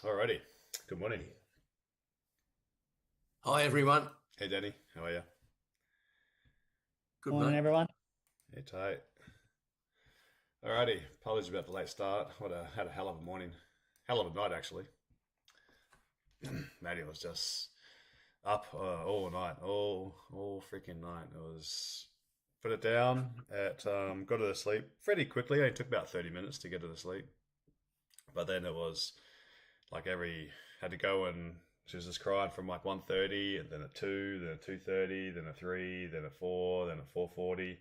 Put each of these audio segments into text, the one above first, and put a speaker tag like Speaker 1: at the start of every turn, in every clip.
Speaker 1: Alrighty. Good morning.
Speaker 2: Hi, everyone.
Speaker 1: Hey, Danny. How are you?
Speaker 2: Good,
Speaker 3: Morning,
Speaker 2: mate.
Speaker 3: everyone.
Speaker 1: Hey, tight. Alrighty. Apologies about the late start. Had a hell of a morning. Hell of a night, actually. Maddie was just up all night, all freaking night. It was put it down at got her to sleep pretty quickly. It took about 30 minutes to get her to sleep, but then it was like had to go, and she was just crying from like 1:30, and then at 2, then at 2:30, then at 3, then at 4, then at 4:40.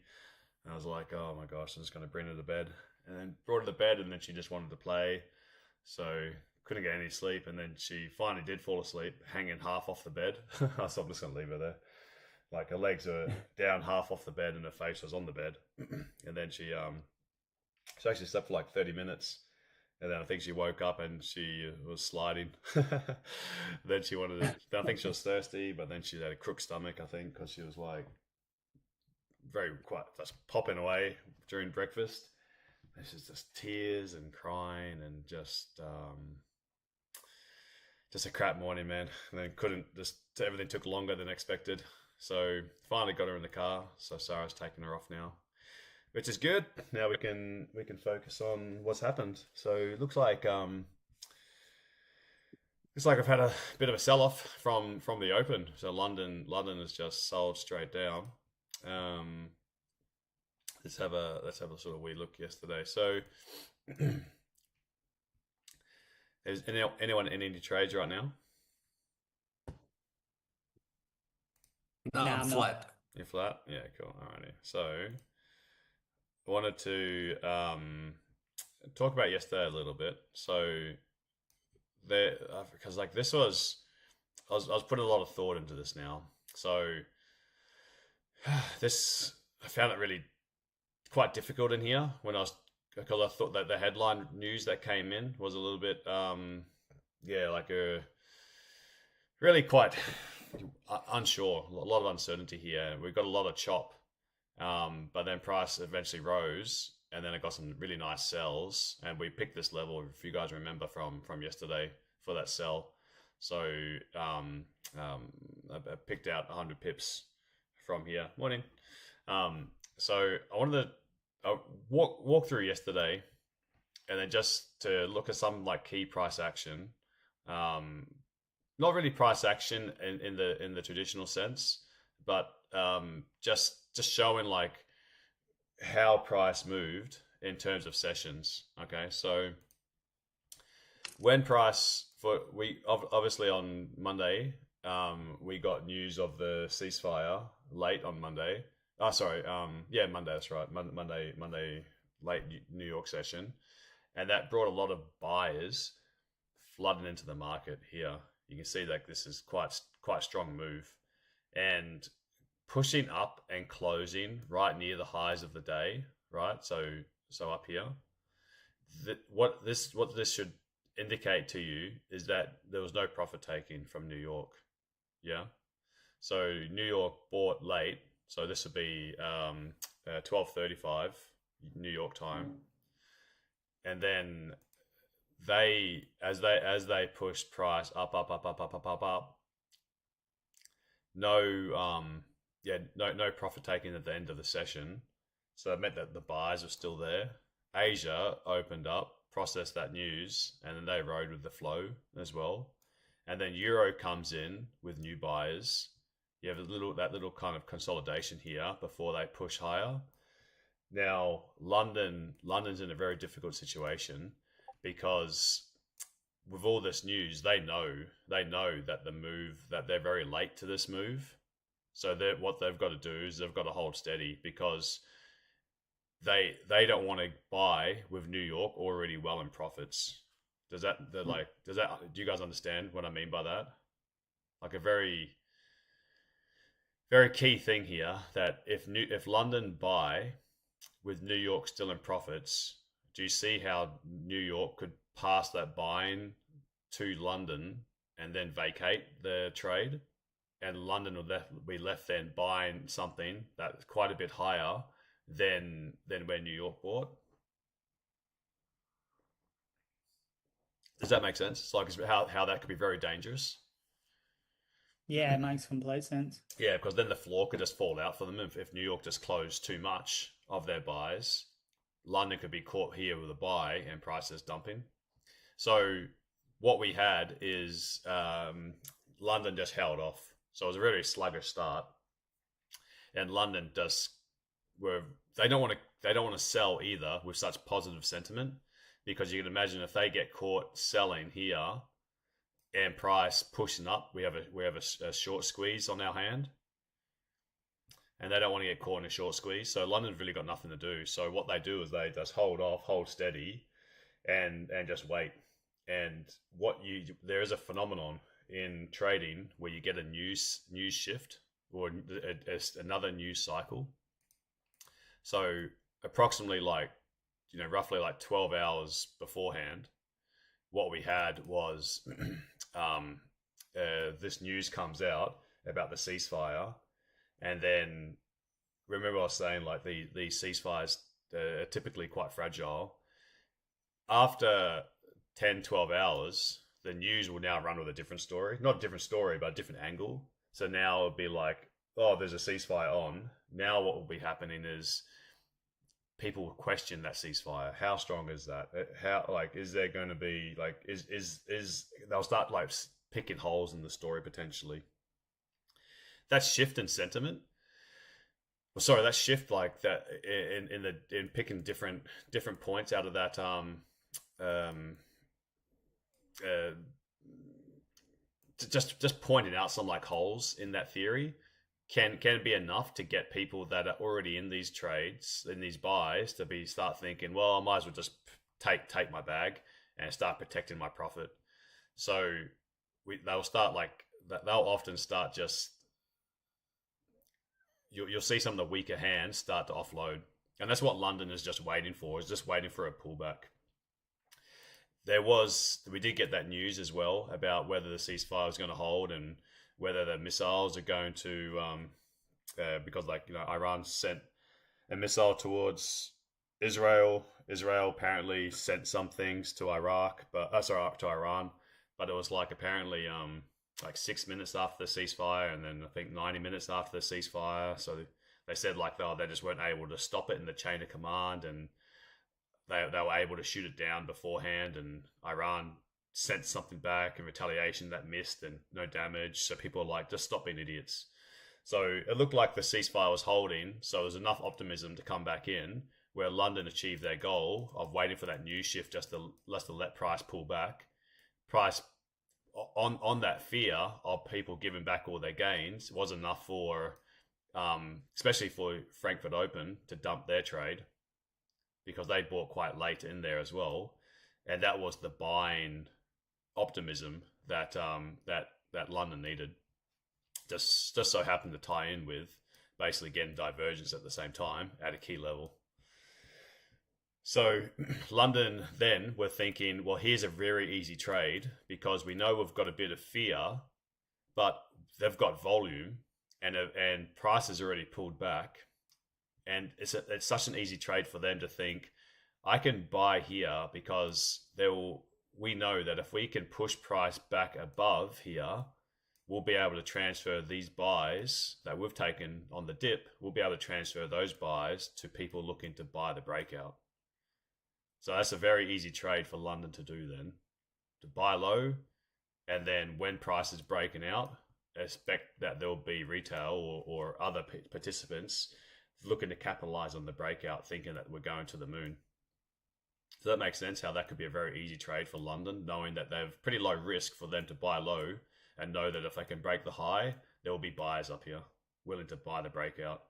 Speaker 1: And I was like, oh my gosh, I'm just going to bring her to bed. And then brought her to bed, and then she just wanted to play. So couldn't get any sleep. And then she finally did fall asleep, hanging half off the bed. So I'm just going to leave her there. Like her legs are down half off the bed, and her face was on the bed. And then she actually slept for like 30 minutes. And then I think she woke up and she was sliding. Then she I think she was thirsty, but then she had a crook stomach, I think, because she was like very quite just popping away during breakfast. And she's just tears and crying and just a crap morning, man. And then everything took longer than expected. So finally got her in the car. So Sarah's taking her off now, which is good. Now we can focus on what's happened. So it looks like I've had a bit of a sell off from the open. So London has just sold straight down. Let's have a sort of wee look yesterday. So is anyone in any trades right now?
Speaker 2: No,
Speaker 3: No,
Speaker 2: I'm
Speaker 3: I'm
Speaker 2: flat.
Speaker 1: You're flat? Yeah, cool. Alrighty. So I wanted to talk about yesterday a little bit. So there, because like this was, I was putting a lot of thought into this now. So this, I found it really quite difficult in here because I thought that the headline news that came in was a little bit, like a really quite unsure. A lot of uncertainty here. We've got a lot of chop, but then price eventually rose, and then it got some really nice sells, and we picked this level, if you guys remember from yesterday, for that sell. So I picked out 100 pips from here. Morning. So I wanted to walk through yesterday, and then just to look at some like key price action. Not really price action in the traditional sense, but just showing like how price moved in terms of sessions. Okay, so when price we obviously on Monday, we got news of the ceasefire late on Monday. Oh, sorry. Monday. That's right. Monday late New York session, and that brought a lot of buyers flooding into the market here. You can see that this is quite strong move, and pushing up and closing right near the highs of the day. Right. So up here, what this should indicate to you is that there was no profit taking from New York. Yeah. So New York bought late. So this would be 12:35 New York time, and then as they pushed price up, no profit taking at the end of the session. So it meant that the buyers were still there. Asia opened up, processed that news, and then they rode with the flow as well. And then Euro comes in with new buyers. You have that little kind of consolidation here before they push higher. Now London's in a very difficult situation because with all this news, they know that they're very late to this move. So what they've got to do is they've got to hold steady, because they don't want to buy with New York already well in profits. Do you guys understand what I mean by that? Like a very, very key thing here, that if London buy with New York still in profits, do you see how New York could pass that buying to London and then vacate the trade, and London would be left then buying something that's quite a bit higher than where New York bought? Does that make sense? It's like how that could be very dangerous.
Speaker 3: Yeah, it makes complete sense.
Speaker 1: Yeah, because then the floor could just fall out for them if New York just closed too much of their buys. London could be caught here with a buy and prices dumping. So what we had is London just held off. So it was a really sluggish start, and London just were they don't want to sell either with such positive sentiment, because you can imagine if they get caught selling here and price pushing up, we have a short squeeze on our hand, and they don't want to get caught in a short squeeze. So London's really got nothing to do. So what they do is they just hold off, hold steady, and just wait. And there is a phenomenon in trading where you get a news shift or another news cycle. So approximately roughly 12 hours beforehand, what we had was this news comes out about the ceasefire, and then remember I was saying like these ceasefires are typically quite fragile. After 10, 12 hours, the news will now run with a different story. Not a different story, but a different angle. So now it'll be like, oh, there's a ceasefire on. Now what will be happening is people will question that ceasefire. How strong is that? How, is there going to be, is they'll start picking holes in the story potentially. That shift in sentiment, that shift like that in picking different points out of that just pointing out some holes in that theory can be enough to get people that are already in these trades, in these buys, to start thinking, well, I might as well just take my bag and start protecting my profit. So they'll start they'll often start just you'll see some of the weaker hands start to offload, and that's what London is just waiting for. Is just waiting for a pullback. We did get that news as well about whether the ceasefire is going to hold and whether the missiles are going to, because Iran sent a missile towards Israel. Israel apparently sent some things to Iraq, to Iran, but it was apparently 6 minutes after the ceasefire, and then I think 90 minutes after the ceasefire. So they said they just weren't able to stop it in the chain of command, and they were able to shoot it down beforehand, and Iran sent something back in retaliation that missed and no damage. So people are just stop being idiots. So it looked like the ceasefire was holding, so there was enough optimism to come back in, where London achieved their goal of waiting for that news shift just to let price pull back. Price on that fear of people giving back all their gains was enough for, especially for Frankfurt Open, to dump their trade, because they bought quite late in there as well, and that was the buying optimism that London needed. Just so happened to tie in with basically getting divergence at the same time at a key level. So London then were thinking, well, here's a very easy trade, because we know we've got a bit of fear, but they've got volume and prices already pulled back. And it's such an easy trade for them to think, I can buy here because we know that if we can push price back above here, we'll be able to transfer these buys that we've taken on the dip. We'll be able to transfer those buys to people looking to buy the breakout. So that's a very easy trade for London to do then, to buy low, and then when price is breaking out, expect that there will be retail or other participants looking to capitalize on the breakout, thinking that we're going to the moon. So that makes sense how that could be a very easy trade for London, knowing that they have pretty low risk for them to buy low, and know that if they can break the high, there will be buyers up here willing to buy the breakout.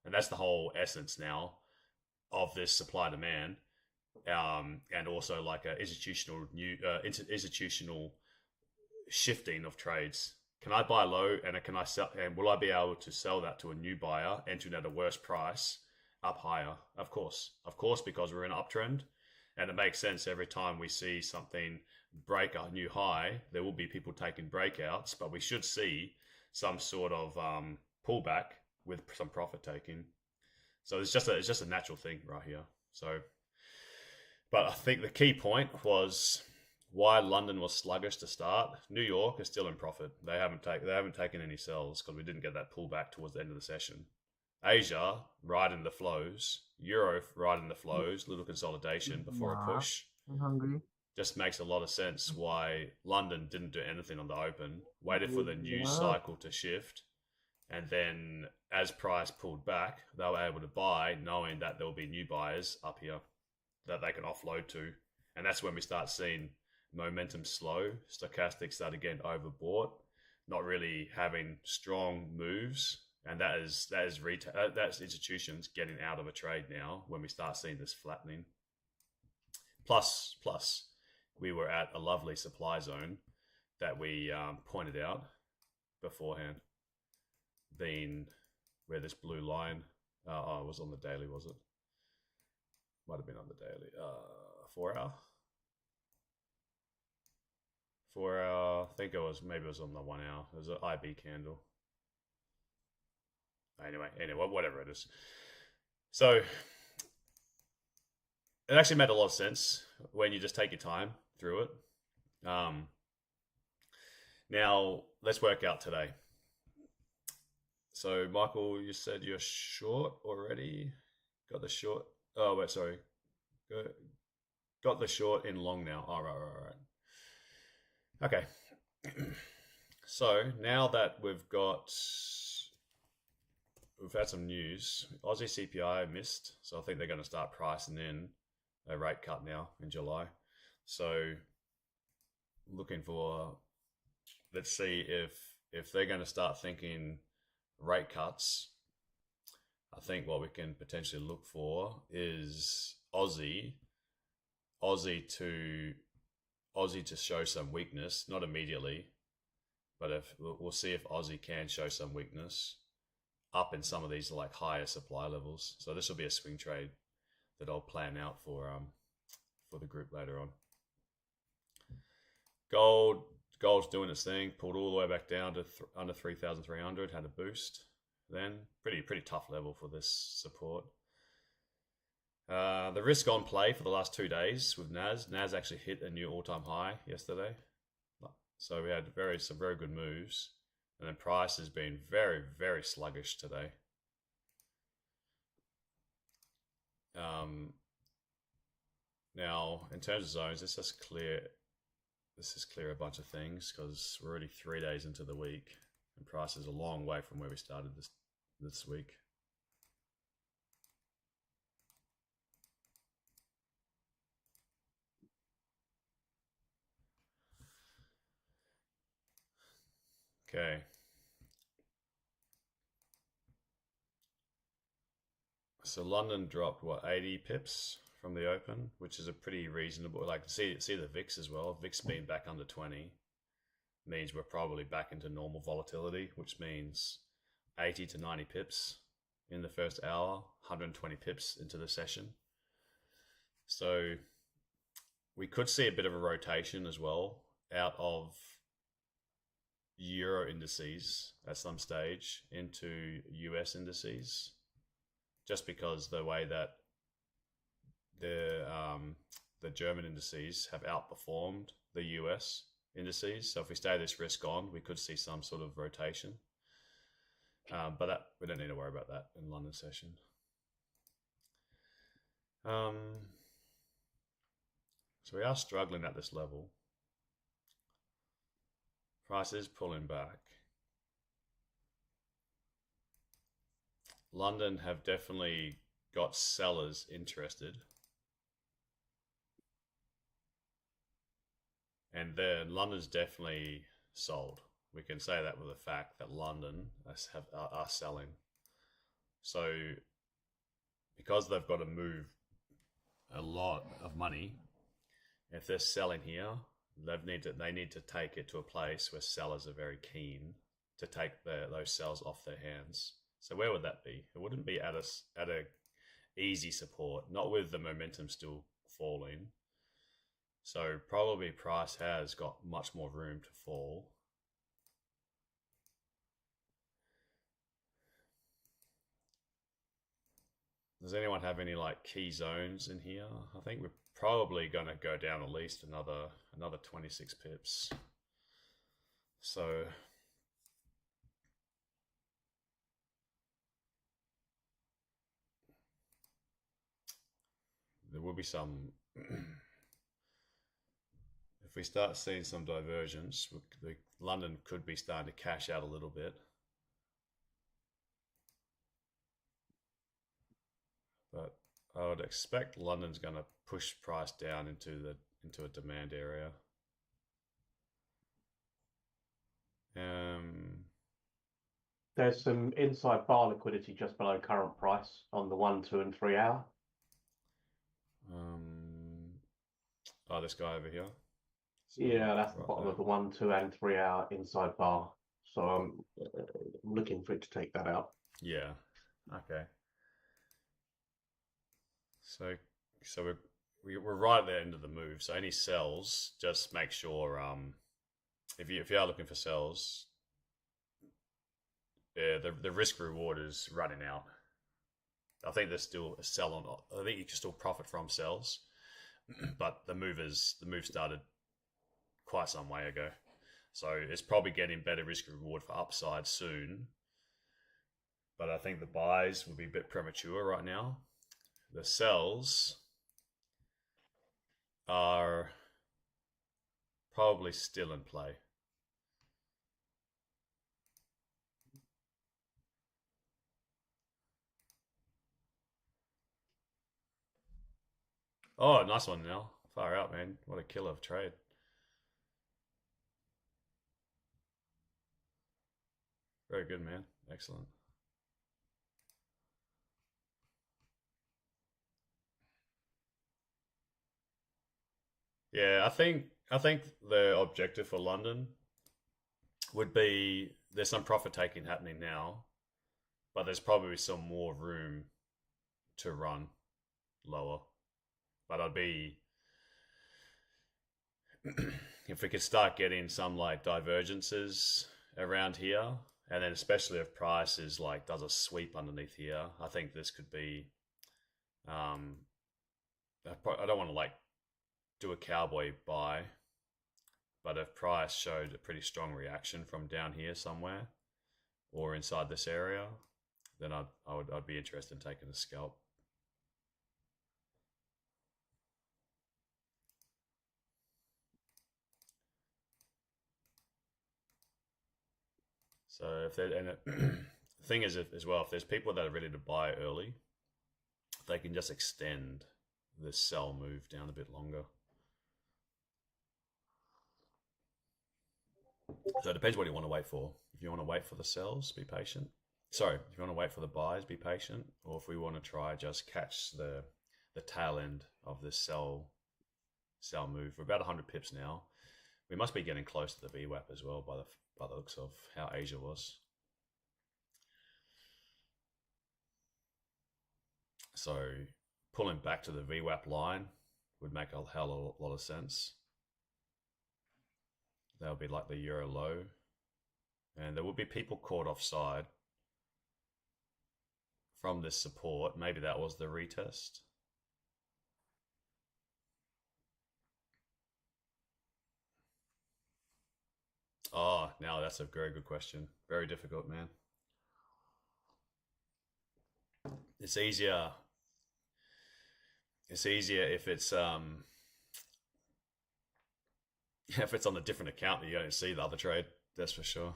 Speaker 1: And that's the whole essence now of this supply demand, and also a institutional shifting of trades. Can I buy low, and can I sell? And will I be able to sell that to a new buyer entering at a worse price up higher? Of course, because we're in an uptrend, and it makes sense every time we see something break a new high, there will be people taking breakouts, but we should see some sort of pullback with some profit taking. So it's just a natural thing right here. So, but I think the key point was why London was sluggish to start. New York is still in profit. They haven't taken any sells because we didn't get that pullback towards the end of the session. Asia right in the flows. Euro right in the flows. Little consolidation before a push.
Speaker 2: I'm hungry.
Speaker 1: Just makes a lot of sense why London didn't do anything on the open. Waited for the news cycle to shift. And then as price pulled back, they were able to buy knowing that there will be new buyers up here that they can offload to. And that's when we start seeing momentum slow, stochastics start again overbought, not really having strong moves. And that's institutions getting out of a trade now when we start seeing this flattening. Plus, we were at a lovely supply zone that we pointed out beforehand, being where this blue line it was on the daily, was it? Might have been on the daily. 4 hour. 4 hour. I think maybe it was on the 1 hour. It was an IB candle. Anyway, whatever it is. So it actually made a lot of sense when you just take your time through it. Now let's work out today. So Michael, you said you're short already. Got the short. Oh wait, sorry. Got the short in long now. All right. Okay. So now that we've had some news. Aussie CPI missed, so I think they're going to start pricing in a rate cut now in July. So looking for, let's see if they're going to start thinking rate cuts. I think what we can potentially look for is Aussie to show some weakness, not immediately, but if we'll see if Aussie can show some weakness up in some of these like higher supply levels. So this will be a swing trade that I'll plan out for the group later on. Gold's doing its thing, pulled all the way back down to under 3,300, had a boost. Then pretty tough level for this support. The risk on play for the last 2 days with Nas actually hit a new all-time high yesterday. So we had some very good moves. And then price has been very, very sluggish today. Now, in terms of zones, let's just clear a bunch of things because we're already 3 days into the week, and price is a long way from where we started this week. Okay. So London dropped 80 pips from the open, which is a pretty reasonable. Like see the VIX as well. VIX being back under 20 means we're probably back into normal volatility, which means 80 to 90 pips in the first hour, 120 pips into the session. So we could see a bit of a rotation as well out of Euro indices at some stage into US indices, just because the way that the German indices have outperformed the US indices. So if we stay this risk on, we could see some sort of rotation. But we don't need to worry about that in London session. So we are struggling at this level. Price is pulling back. London have definitely got sellers interested. And then London's definitely sold. We can say that with the fact that London are selling. So because they've got to move a lot of money, if they're selling here, they need to take it to a place where sellers are very keen to take those sells off their hands. So where would that be? It wouldn't be at a easy support, not with the momentum still falling. So probably price has got much more room to fall. does anyone have any like key zones in here? I think we're probably going to go down at least another 26 pips. So there will be some. If we start seeing some divergence, London could be starting to cash out a little bit. But I would expect London's going to push price down into a demand area.
Speaker 4: There's some inside bar liquidity just below current price on the 1, 2, and 3 hour.
Speaker 1: Oh, this guy over here. So
Speaker 4: yeah, that's the bottom
Speaker 1: there.
Speaker 4: of the 1, 2, and 3 hour inside bar. So I'm looking for it to take that out.
Speaker 1: Yeah. Okay. So we're right at the end of the move. So any sells, just make sure if you are looking for sells, the risk reward is running out. I think there's still a sell on. I think you can still profit from sells, but the move started quite some way ago. So it's probably getting better risk reward for upside soon. But I think the buys will be a bit premature right now. The sells are probably still in play. Oh, nice one now. Far out, man. What a killer of trade. Very good, man. Excellent. Yeah, I think the objective for London would be there's some profit taking happening now, but there's probably some more room to run lower. But I'd be if we could start getting some like divergences around here, and then especially if price is like does a sweep underneath here, I think this could be I don't want to like do a cowboy buy, but if price showed a pretty strong reaction from down here somewhere or inside this area, then I'd be interested in taking a scalp. So if there, and the thing is as well, if there's people that are ready to buy early, they can just extend the sell move down a bit longer. So it depends what you want to wait for. If you want to wait for the sells, be patient. Sorry, if you want to wait for the buys, be patient. Or if we want to try just catch the tail end of this sell move. We're about 100 pips now. We must be getting close to the VWAP as well by the looks of how Asia was. So pulling back to the VWAP line would make a hell of a lot of sense. That would be like the euro low. And there would be people caught offside from this support. Maybe that was the retest. Oh, now that's a very good question. Very difficult, man. It's easier if it's if it's on a different account that you don't see the other trade, that's for sure.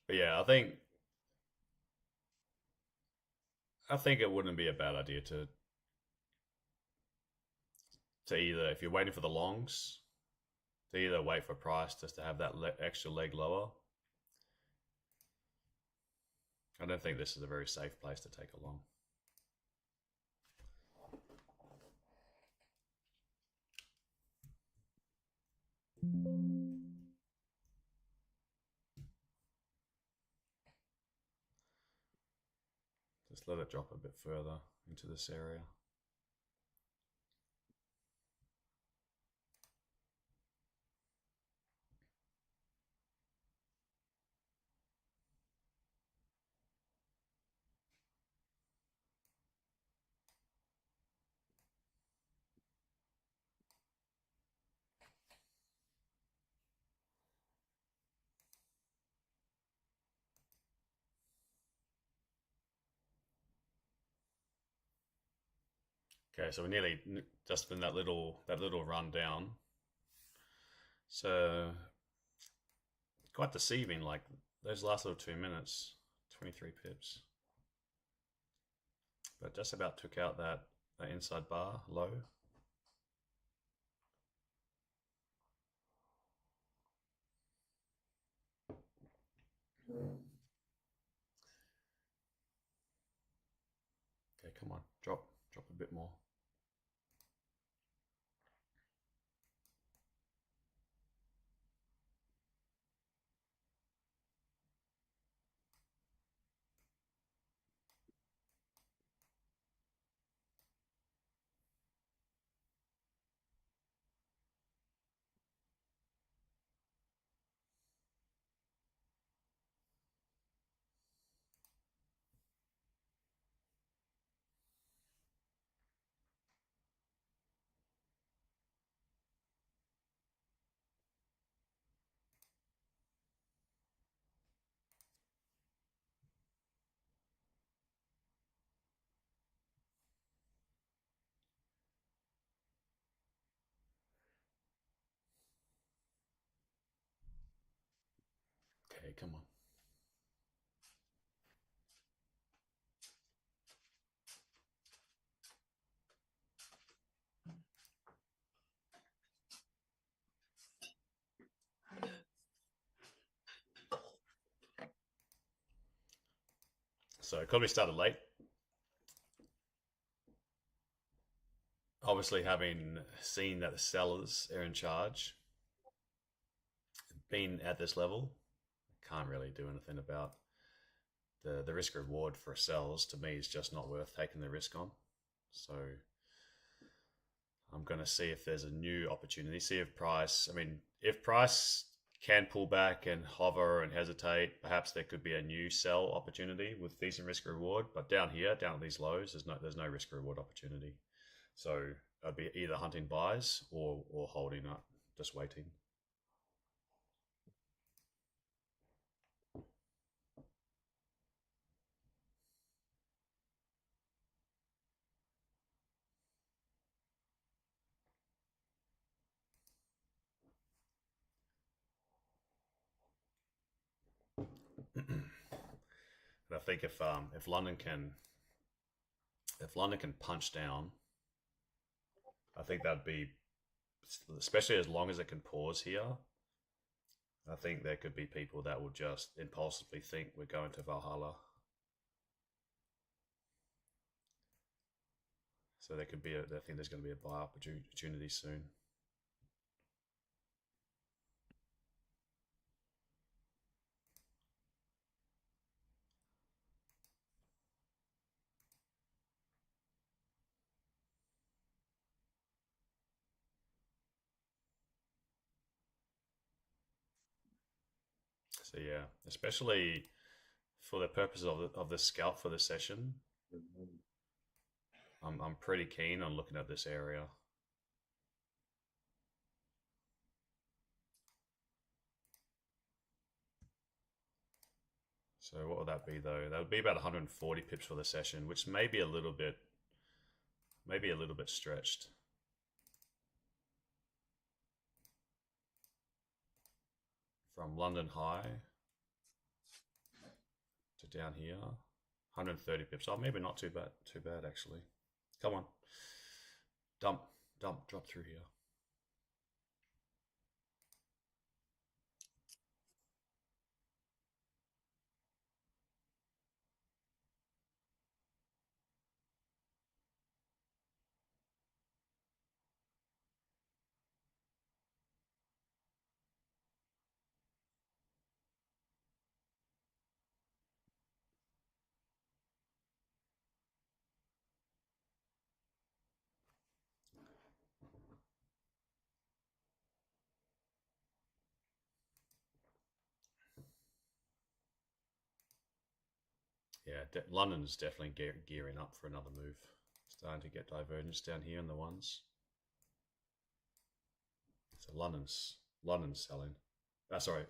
Speaker 1: But yeah, I think it wouldn't be a bad idea to either, if you're waiting for the longs, to either wait for price just to have that extra leg lower. I don't think this is a very safe place to take a long. Just let it drop a bit further into this area. Okay, so we're nearly just in that little run down. So quite deceiving, like those last little 2 minutes, 23 pips. But just about took out that inside bar low. Okay, come on, drop a bit more. Okay, come on. So economy started late. Obviously, having seen that the sellers are in charge, being at this level, can't really do anything about the risk reward for sellers. To me, is just not worth taking the risk on. So I'm going to see if there's a new opportunity. See if price. I mean, if price can pull back and hover and hesitate, perhaps there could be a new sell opportunity with decent risk reward. But down here, down at these lows, there's no risk reward opportunity. So I'd be either hunting buys or holding up, just waiting. But I think if London can punch down, I think that'd be, especially as long as it can pause here. I think there could be people that will just impulsively think we're going to Valhalla. So there could be I think there's going to be a buy opportunity soon. So yeah, especially for the purposes of the scalp for the session, I'm pretty keen on looking at this area. So what would that be though? That would be about 140 pips for the session, which may be a little bit stretched. From London high to down here, 130 pips. Oh, maybe not too bad actually. Come on, drop through here. Yeah, London's definitely gearing up for another move. Starting to get divergence down here in the ones. So London's selling. Sorry,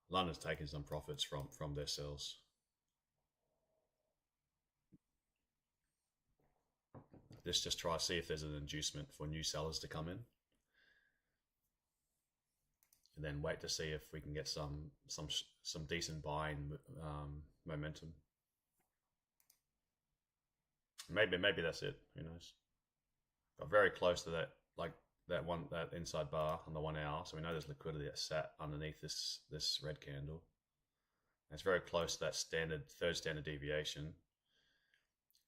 Speaker 1: London's taking some profits from their sells. Let's just try to see if there's an inducement for new sellers to come in, and then wait to see if we can get some decent buying momentum. Maybe that's it. Who knows? Got very close to that, like that inside bar on the 1 hour, so we know there's liquidity that sat underneath this red candle. And it's very close to that third standard deviation.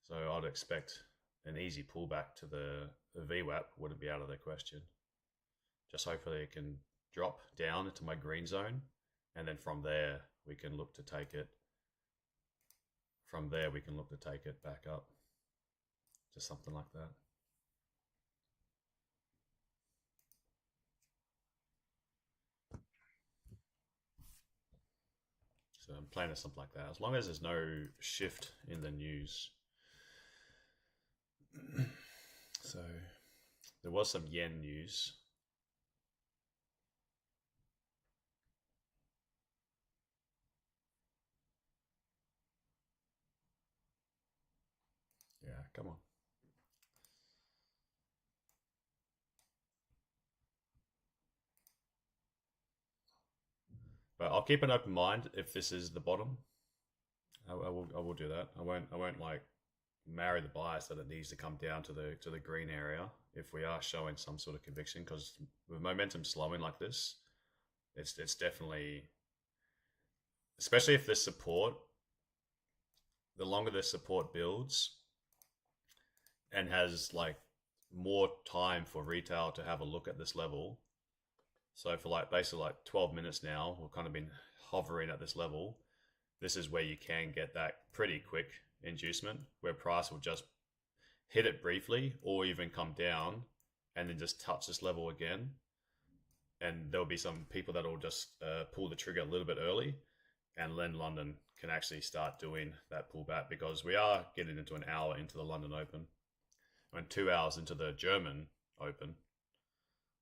Speaker 1: So I'd expect an easy pullback to the VWAP wouldn't be out of the question. Just hopefully it can drop down into my green zone, and then from there we can look to take it. From there we can look to take it back up. Just something like that. So I'm playing something like that. As long as there's no shift in the news. So there was some yen news. Yeah, come on. But I'll keep an open mind if this is the bottom. I will do that. I won't like marry the bias that it needs to come down to the green area if we are showing some sort of conviction, because with momentum slowing like this, it's definitely, especially if this support, the longer this support builds and has like more time for retail to have a look at this level. So for like basically like 12 minutes now, we've kind of been hovering at this level. This is where you can get that pretty quick inducement where price will just hit it briefly or even come down and then just touch this level again. And there'll be some people that will just pull the trigger a little bit early, and then London can actually start doing that pullback, because we are getting into an hour into the London Open and 2 hours into the German Open.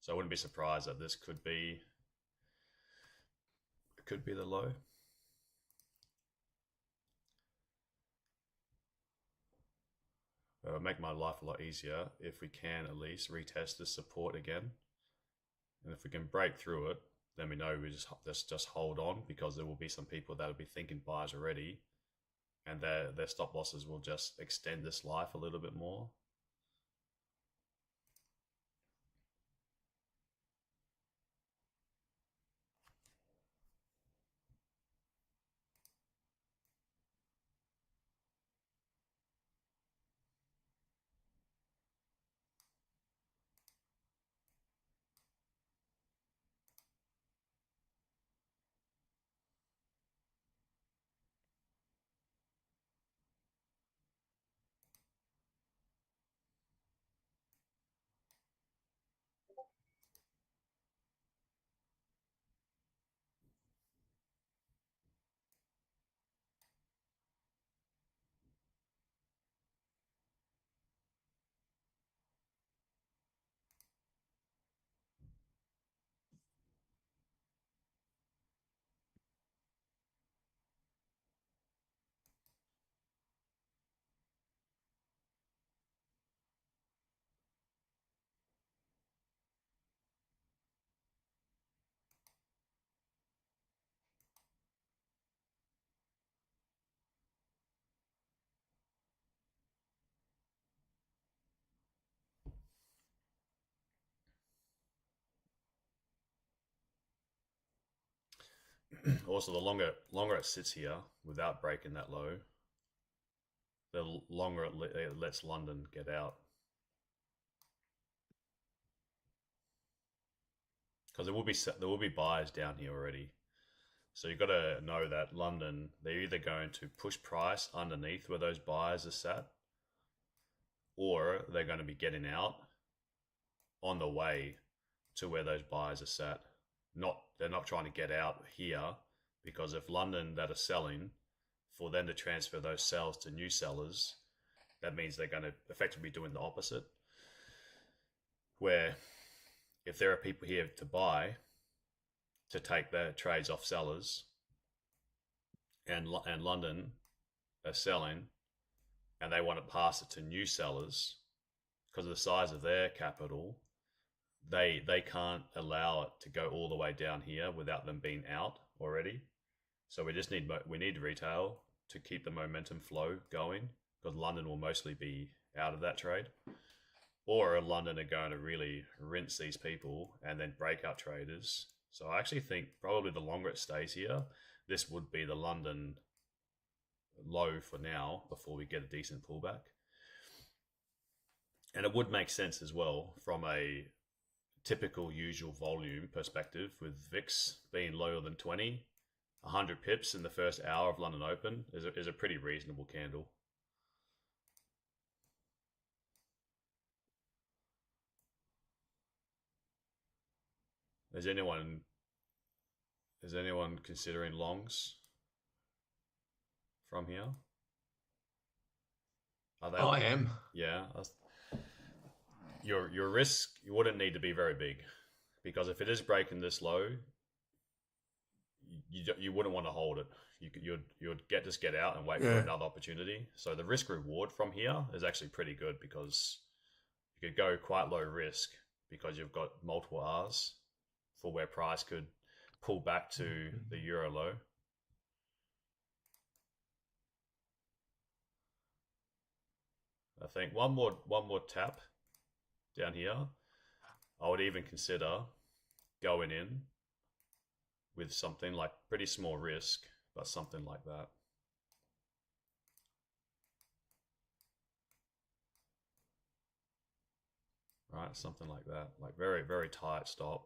Speaker 1: So I wouldn't be surprised that this could be the low. It would make my life a lot easier if we can at least retest this support again. And if we can break through it, then we know we just hold on, because there will be some people that will be thinking buys already, and their stop losses will just extend this life a little bit more. Also, the longer it sits here without breaking that low, the longer it lets London get out. Because there will be buyers down here already. So you've got to know that London, they're either going to push price underneath where those buyers are sat, or they're going to be getting out on the way to where those buyers are sat. They're not trying to get out here because if London that are selling, for them to transfer those sales to new sellers, that means they're going to effectively be doing the opposite. Where if there are people here to buy, to take their trades off sellers, and London are selling, and they want to pass it to new sellers because of the size of their capital, they can't allow it to go all the way down here without them being out already. So we need retail to keep the momentum flow going, because London will mostly be out of that trade. Or London are going to really rinse these people and then breakout traders. So I actually think probably the longer it stays here, this would be the London low for now before we get a decent pullback. And it would make sense as well from a typical usual volume perspective, with VIX being lower than 20, 100 pips in the first hour of London Open is a pretty reasonable candle. Is anyone considering longs from here? Are they?
Speaker 2: I am.
Speaker 1: Yeah. Your risk, you wouldn't need to be very big, because if it is breaking this low, you wouldn't want to hold it. You'd just get out and wait for another opportunity. So the risk reward from here is actually pretty good, because you could go quite low risk because you've got multiple R's for where price could pull back to the euro low. I think one more tap down here, I would even consider going in with something like pretty small risk, but something like that. Right, something like that, like very, very tight stop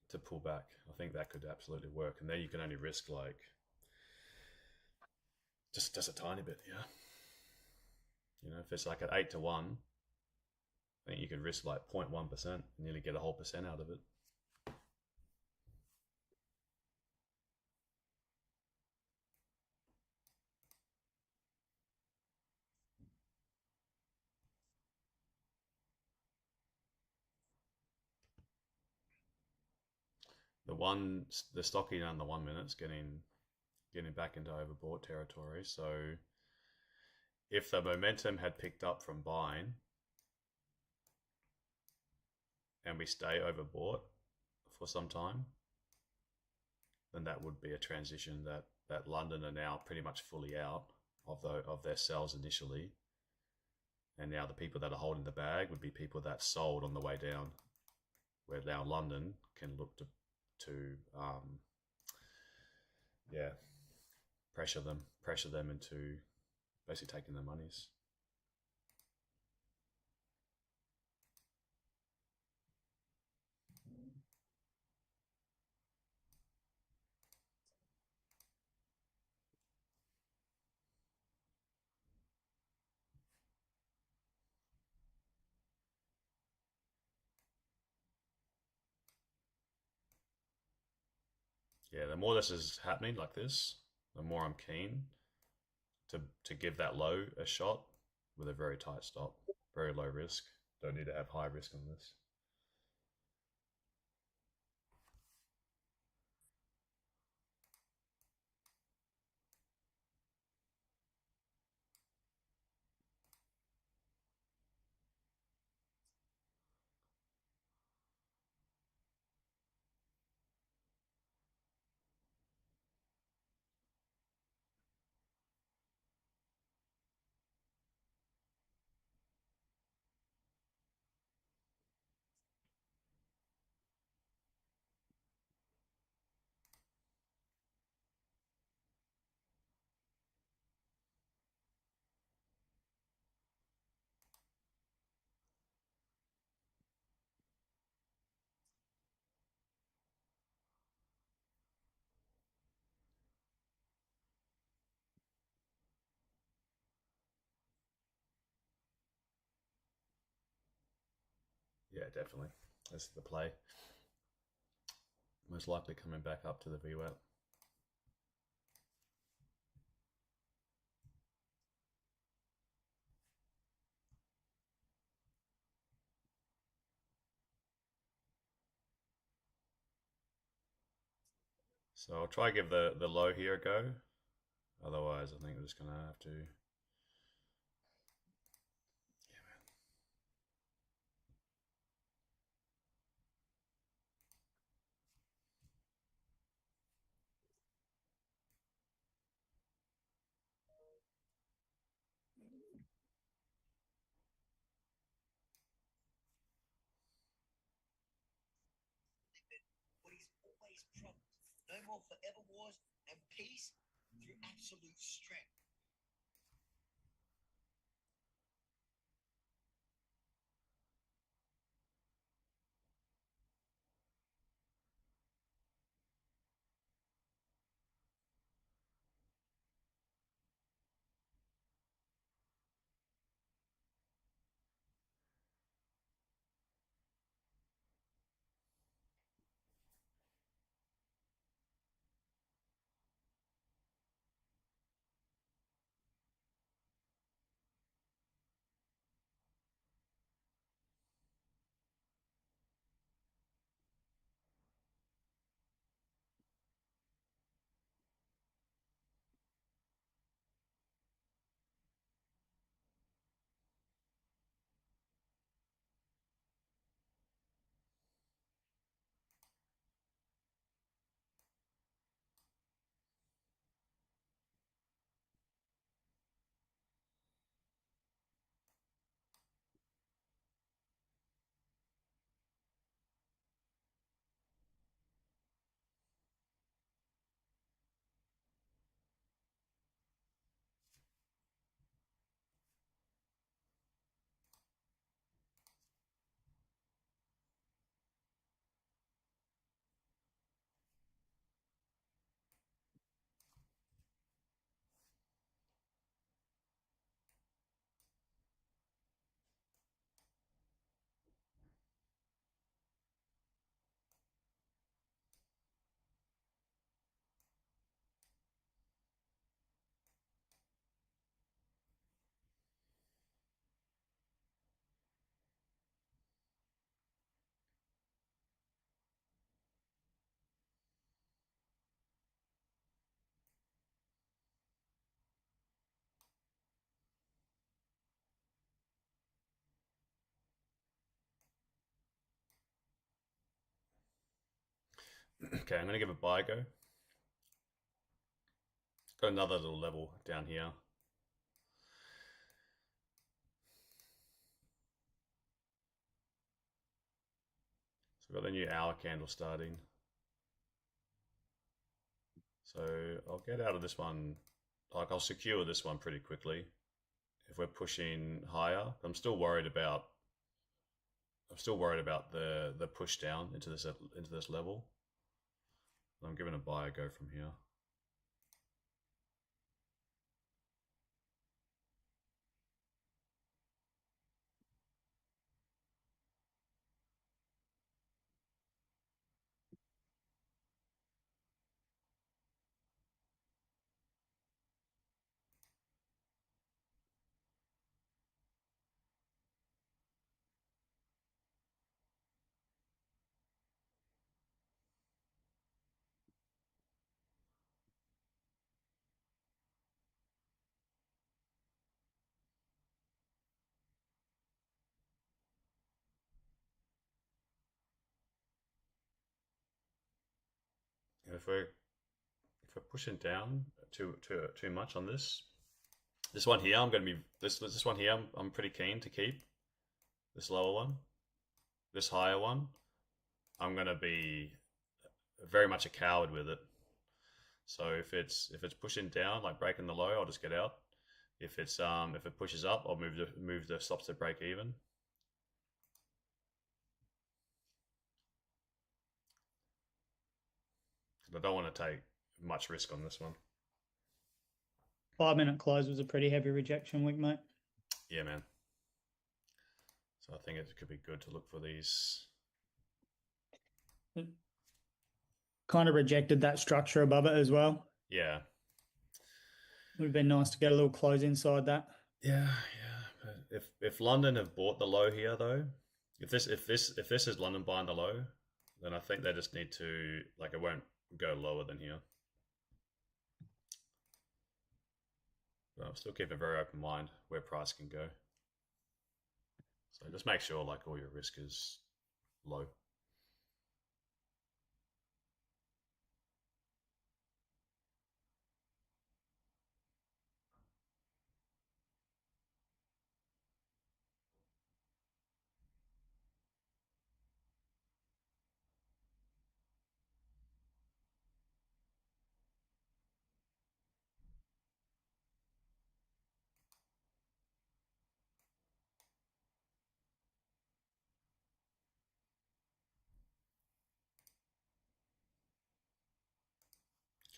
Speaker 1: to pull back. I think that could absolutely work. And then you can only risk like just a tiny bit, yeah. You know, if it's like at 8 to 1, I think you could risk like 0.1% and nearly get a whole percent out of it. The stocking on the 1 minute's getting back into overbought territory. So if the momentum had picked up from buying and we stay overbought for some time, then that would be a transition that London are now pretty much fully out of their sells initially. And now the people that are holding the bag would be people that sold on the way down, where now London can look to pressure them into basically taking their monies. Yeah, the more this is happening like this, the more I'm keen to give that low a shot with a very tight stop, very low risk. Don't need to have high risk on this. Yeah, definitely. That's the play. most likely coming back up to the VWAP. So I'll try to give the low here a go. Otherwise, I think we're just going to have to... Yeah, man.
Speaker 5: What he's always promised. No more forever wars and peace through absolute strength.
Speaker 1: Okay, I'm going to give a buy go. Got another little level down here. So we've got the new hour candle starting. So I'll get out of this one. Like, I'll secure this one pretty quickly if we're pushing higher. I'm still worried about the push down into this level. I'm giving a buy a go from here. And if we're pushing down too much on this one here, I'm going to be this one here. I'm pretty keen to keep this lower one. This higher one, I'm going to be very much a coward with it. So if it's pushing down, like breaking the low, I'll just get out. If it pushes up, I'll move the stops to break even. I don't want to take much risk on this one.
Speaker 3: 5-minute close was a pretty heavy rejection week, mate.
Speaker 1: Yeah, man. So I think it could be good to look for these.
Speaker 3: kind of rejected that structure above it as well.
Speaker 1: Yeah.
Speaker 3: Would have been nice to get a little close inside that.
Speaker 1: Yeah. But if London have bought the low here though, if this is London buying the low, then I think they just need to, like, it won't go lower than here. But I'll still keep a very open mind where price can go. So just make sure like all your risk is low.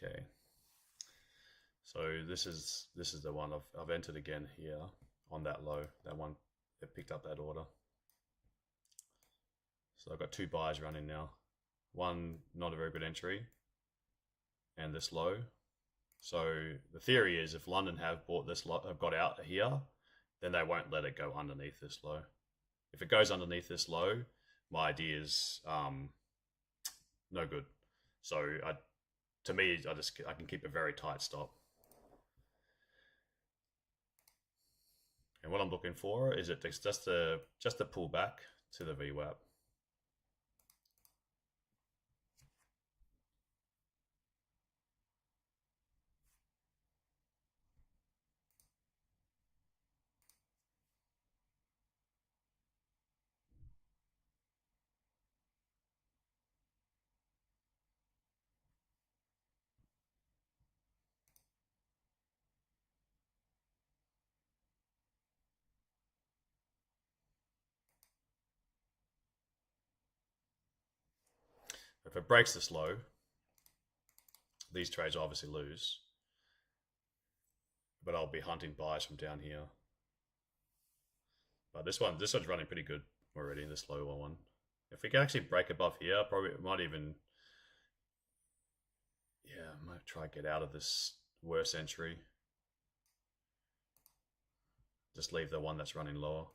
Speaker 1: Okay. So this is the one I've entered again here on that low. That one, it picked up that order. So I've got two buys running now. One not a very good entry, and this low. So the theory is if London have bought this lot, have got out here, then they won't let it go underneath this low. If it goes underneath this low, my idea is no good. So to me, I can keep a very tight stop. And what I'm looking for is it just to pull back to the VWAP. If it breaks this low, these trades obviously lose, but I'll be hunting buys from down here. But this one's running pretty good already, this lower one. If we can actually break above here, probably it might even, yeah, I might try to get out of this worse entry. Just leave the one that's running lower.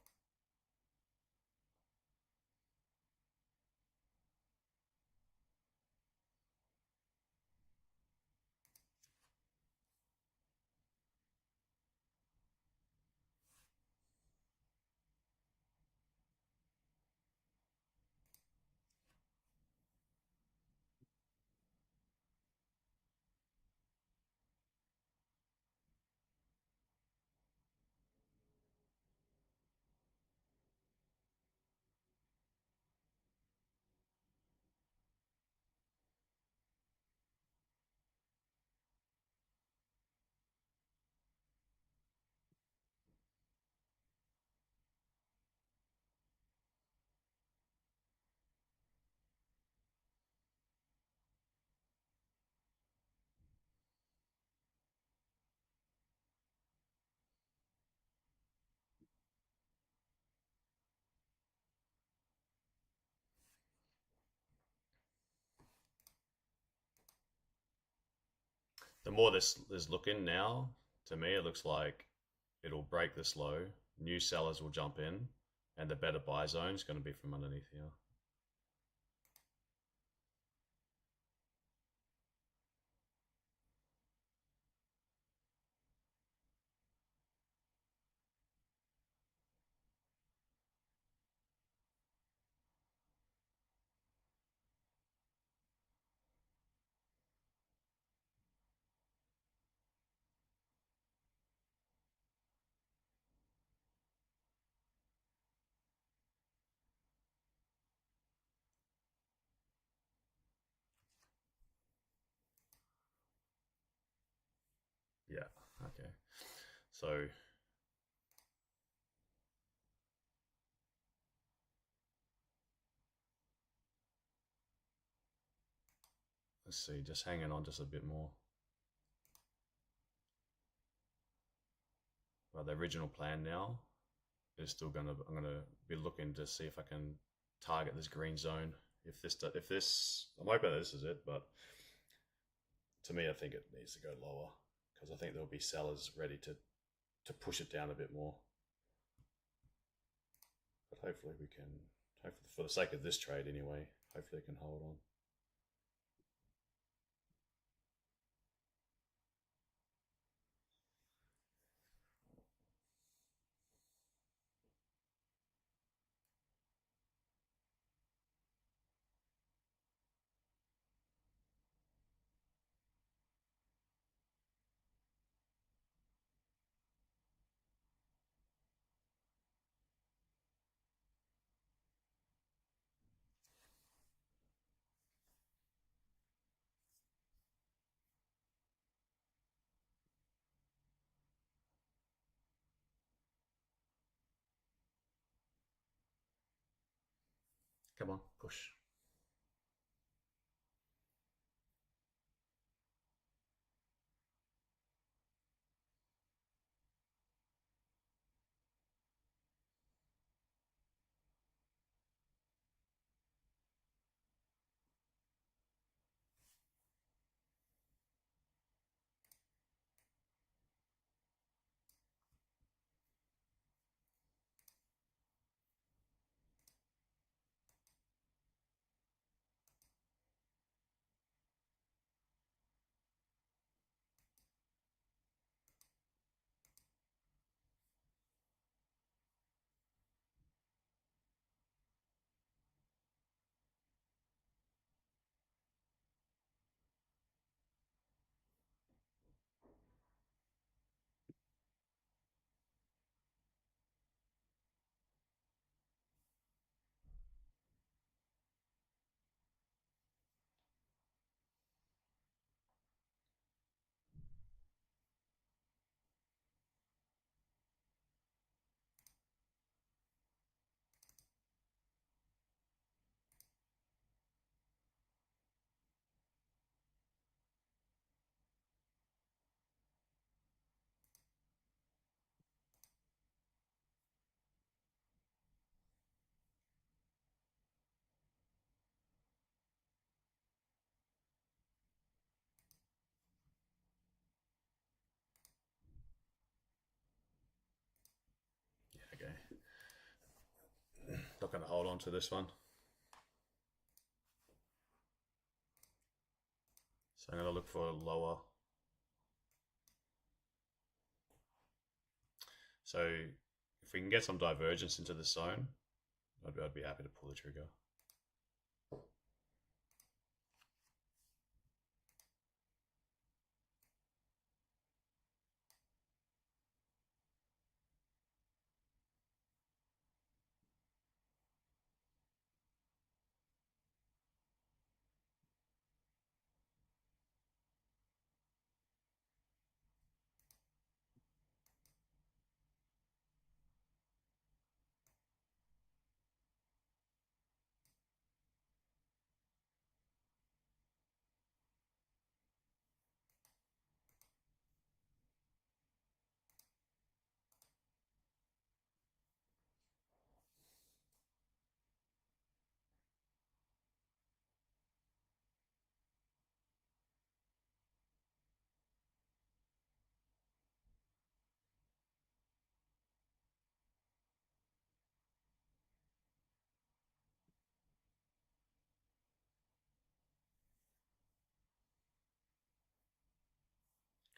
Speaker 1: The more this is looking now, to me, it looks like it'll break this low. New sellers will jump in, and the better buy zone is going to be from underneath here. Yeah, okay. So let's see, just hanging on just a bit more. Well, the original plan now is still I'm gonna be looking to see if I can target this green zone If this, I'm hoping this is it, but to me, I think it needs to go lower because I think there'll be sellers ready to push it down a bit more. But hopefully we can, hopefully for the sake of this trade anyway, hopefully it can hold on. Come on, push. Okay. Not going to hold on to this one. So I'm going to look for a lower. So if we can get some divergence into the zone, I'd be happy to pull the trigger.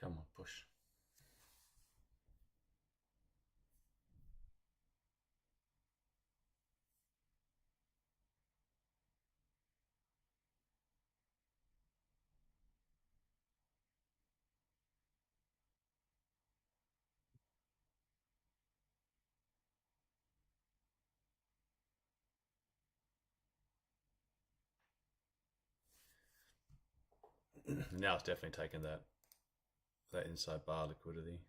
Speaker 1: Come on, push. Now it's definitely taken that inside bar liquidity.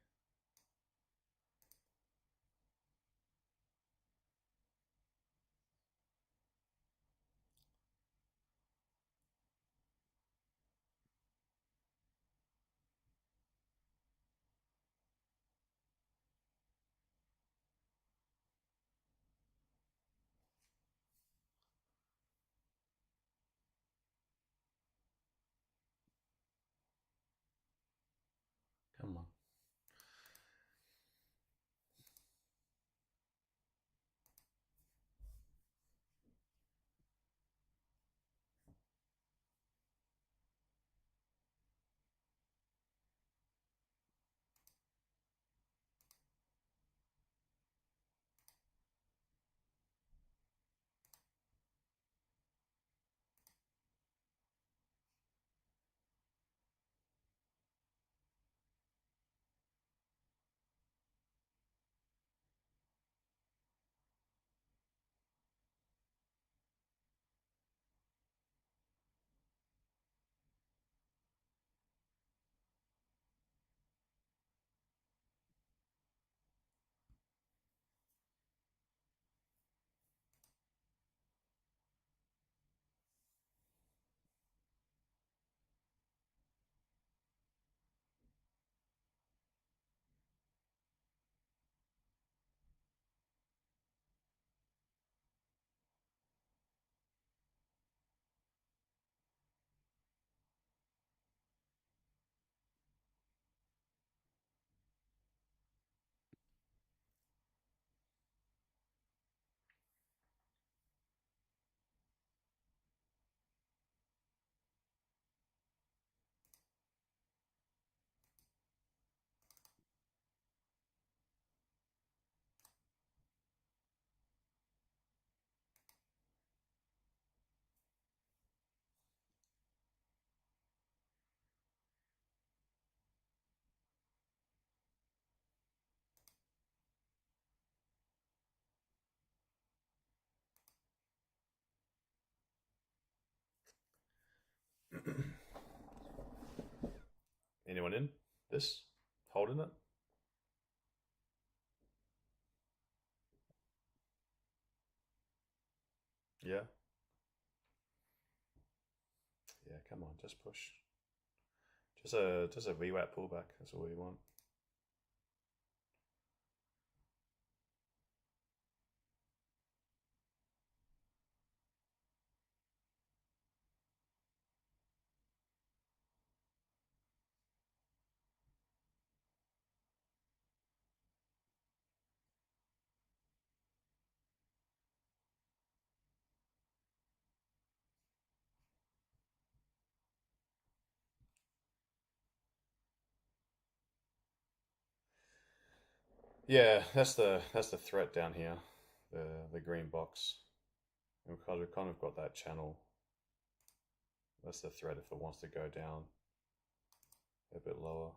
Speaker 1: Anyone in this? Holding it? Yeah. Yeah, come on, just push. Just a VWAP pullback. That's all we want. Yeah, that's the threat down here, the green box. And we've kind of got that channel. That's the threat if it wants to go down a bit lower.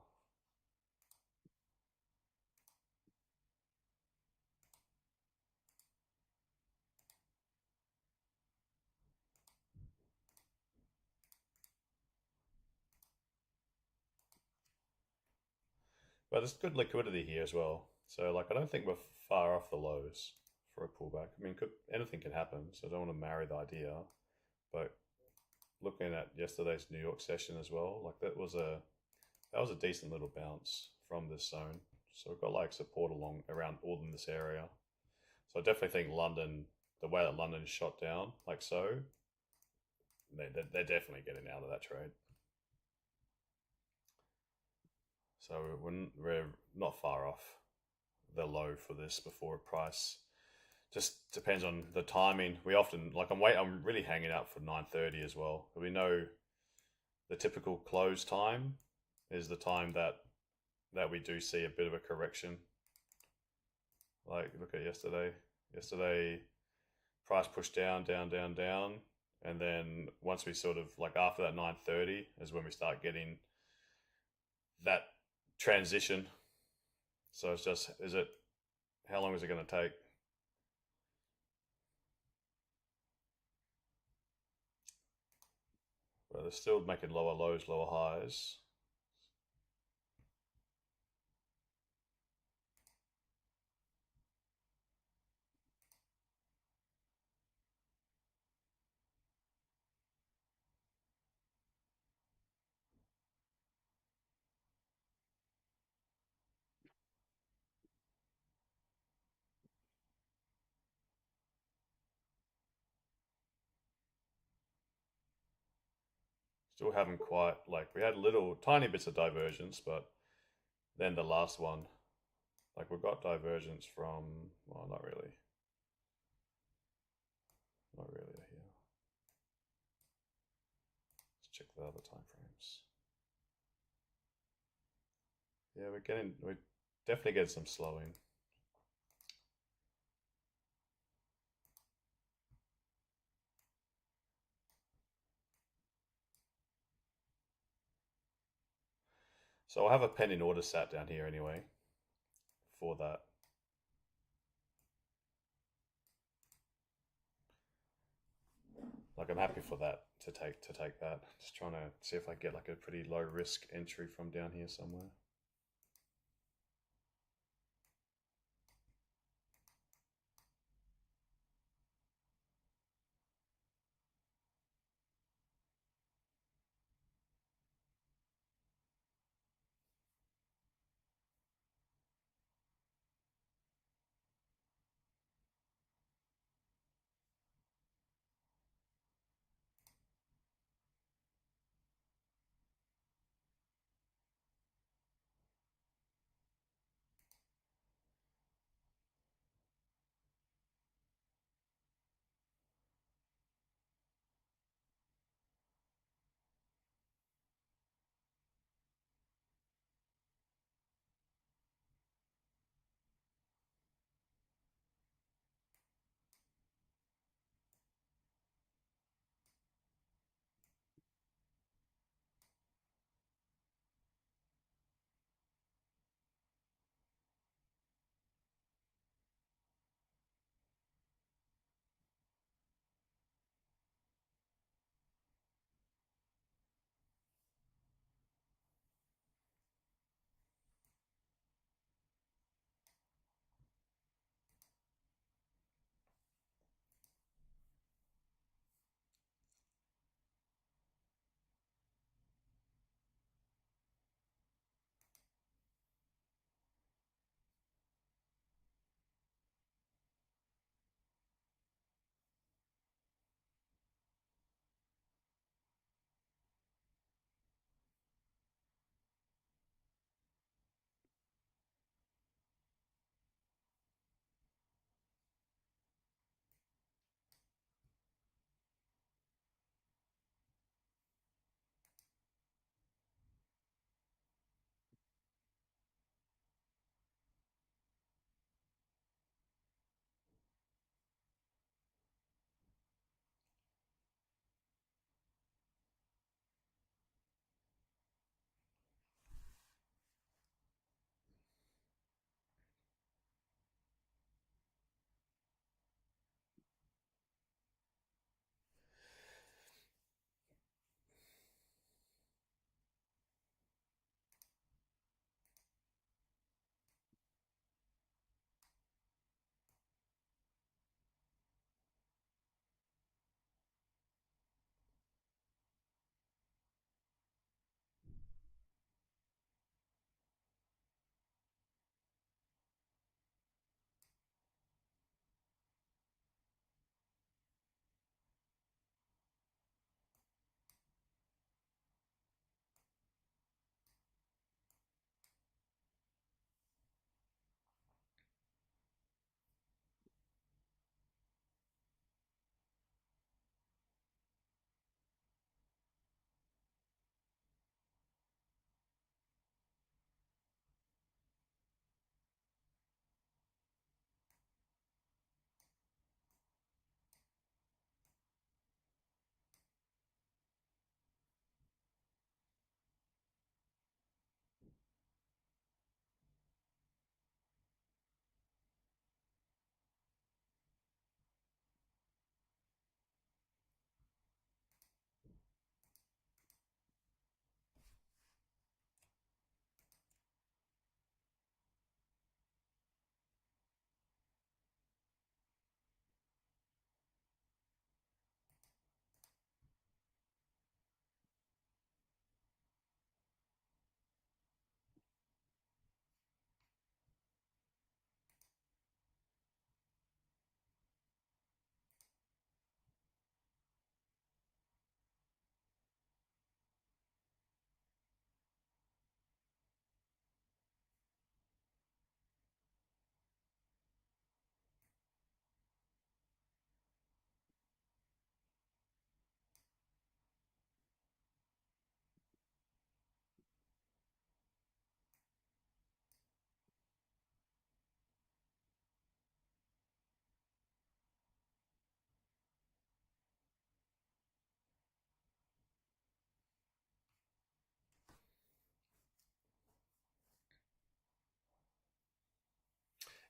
Speaker 1: But there's good liquidity here as well. So like I don't think we're far off the lows for a pullback. I mean, anything can happen, so I don't want to marry the idea. But looking at yesterday's New York session as well, like that was a decent little bounce from this zone. So we've got like support along around all in this area. So I definitely think London, the way that London shot down, like so, they're definitely getting out of that trade. So we're not far off the low for this before a price. Just depends on the timing. We often I'm really hanging out for 9:30 as well. We know the typical close time is the time that we do see a bit of a correction. Like look at yesterday. Yesterday price pushed down, down, down, down, and then once we sort of like after that 9:30 is when we start getting that transition. So it's just how long is it going to take? But they're still making lower lows, lower highs. Still haven't quite, like we had little tiny bits of divergence, but then the last one, like we've got divergence from, well, not really. Not really here. Let's check the other time frames. Yeah, we're definitely getting some slowing. So I'll have a pending order sat down here anyway for that. Like I'm happy for that to take that. Just trying to see if I get like a pretty low risk entry from down here somewhere.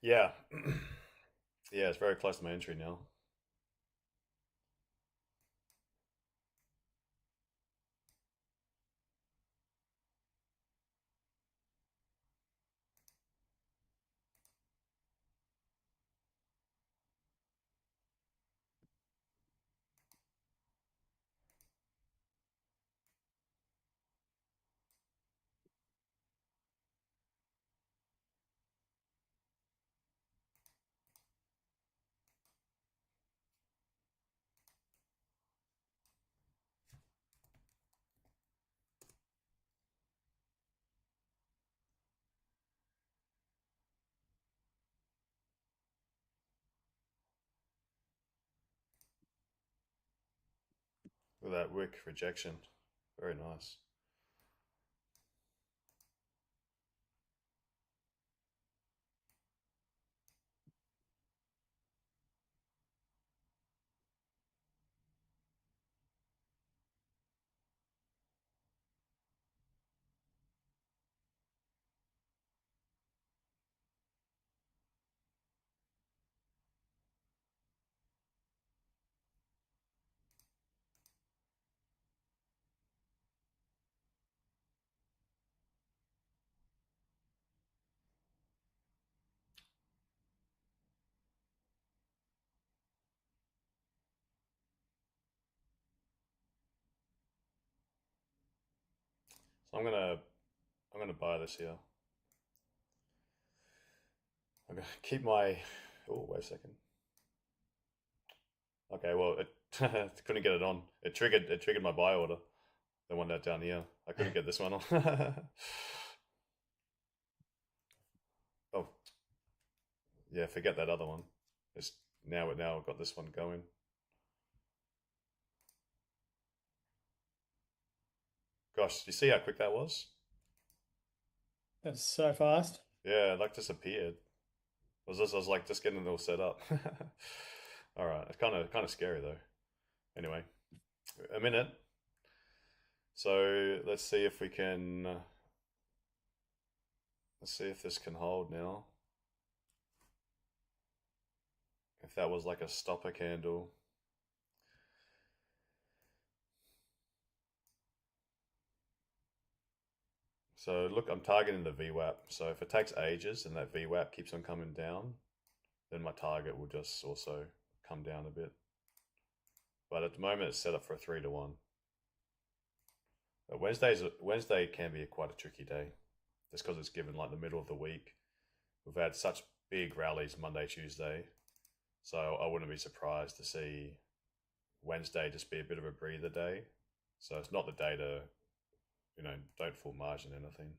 Speaker 1: Yeah. Yeah, it's very close to my entry now. Look at that wick rejection. Very nice. So I'm gonna buy this here. I'm gonna keep my. Oh, wait a second. Okay, well, it couldn't get it on. It triggered my buy order. The one that down here. I couldn't get this one on. Oh, yeah, forget that other one. It's now I've got this one going. Gosh, you see how quick that was?
Speaker 3: That's so fast.
Speaker 1: Yeah, it like disappeared. I was like just getting it all set up. All right, it's kind of scary though. Anyway, a minute. So let's see if we can. Let's see if this can hold now. If that was like a stopper candle. So look, I'm targeting the VWAP. So if it takes ages and that VWAP keeps on coming down, then my target will just also come down a bit. But at the moment, it's set up for a 3-to-1. But Wednesday can be quite a tricky day, just because it's given like the middle of the week. We've had such big rallies Monday, Tuesday, so I wouldn't be surprised to see Wednesday just be a bit of a breather day. So it's not the day to, don't full margin anything.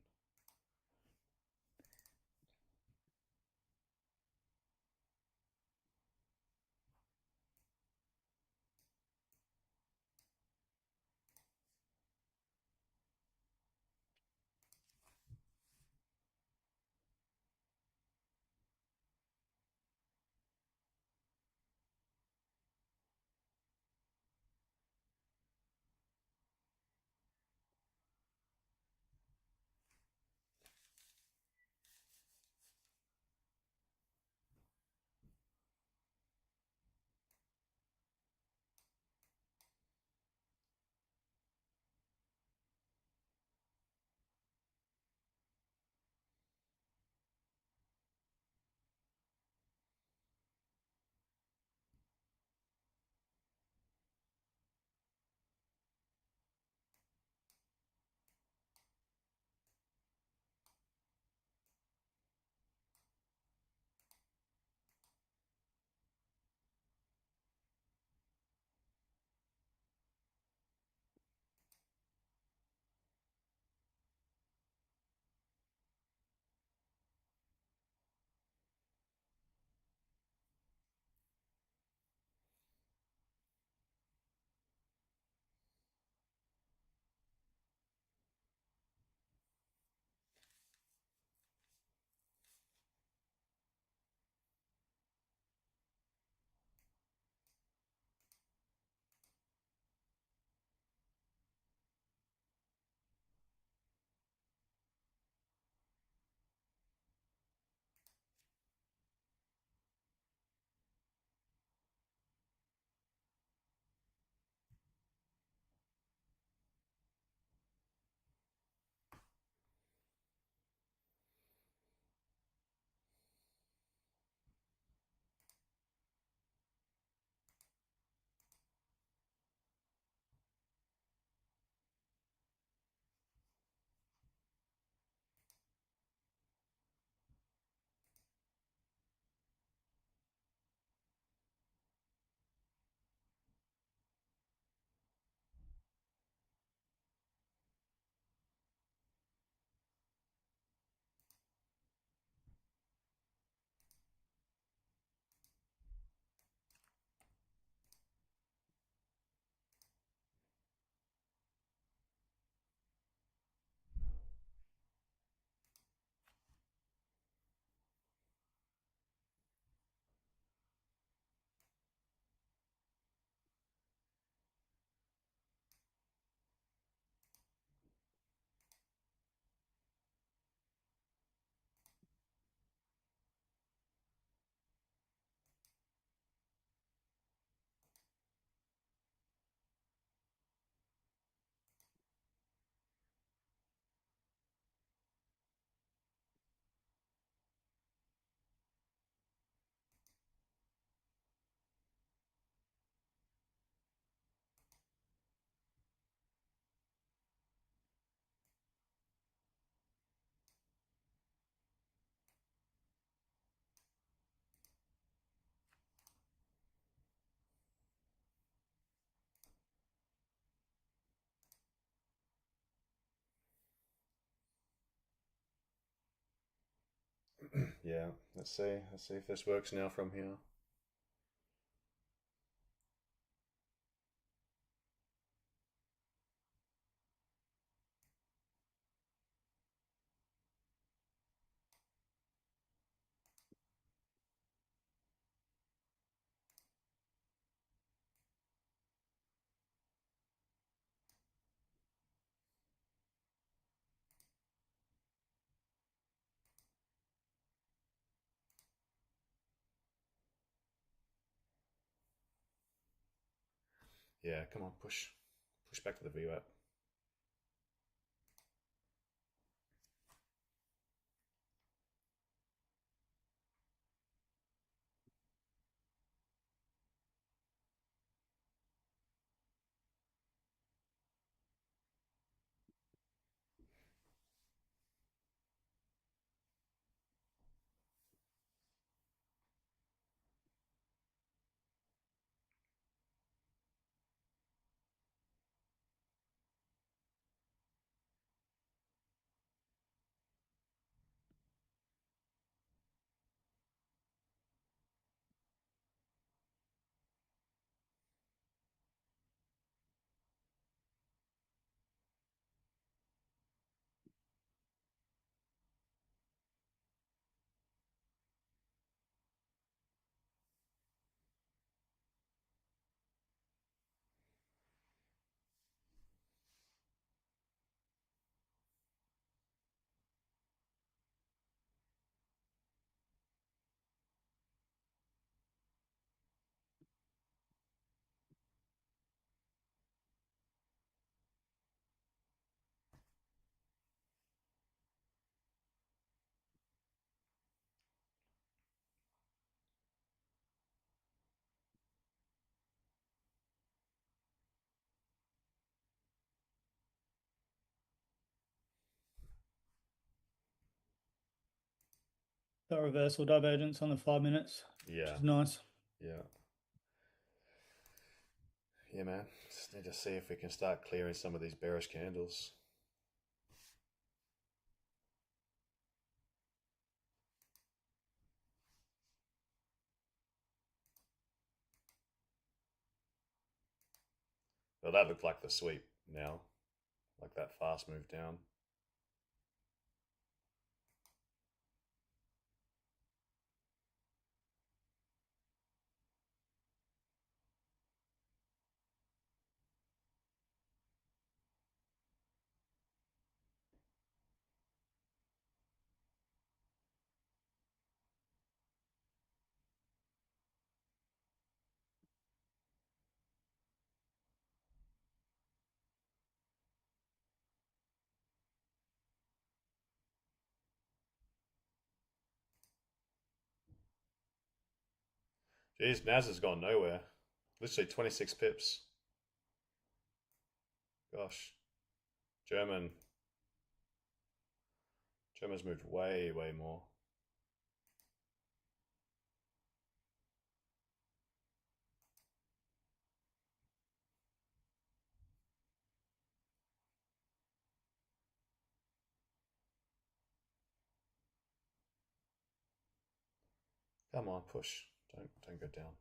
Speaker 1: Yeah, let's see. Let's see if this works now from here. Yeah, come on, push back to the VWAP.
Speaker 3: Got reversal divergence on the 5 minutes,
Speaker 1: Yeah,
Speaker 3: which is nice.
Speaker 1: yeah. Yeah, man. Just need to see if we can start clearing some of these bearish candles. Well, that looked like the sweep now, like that fast move down. Jeez, Naz has gone nowhere. Literally 26 pips. Gosh. German's moved way, way more. Come on, push. Don't go down.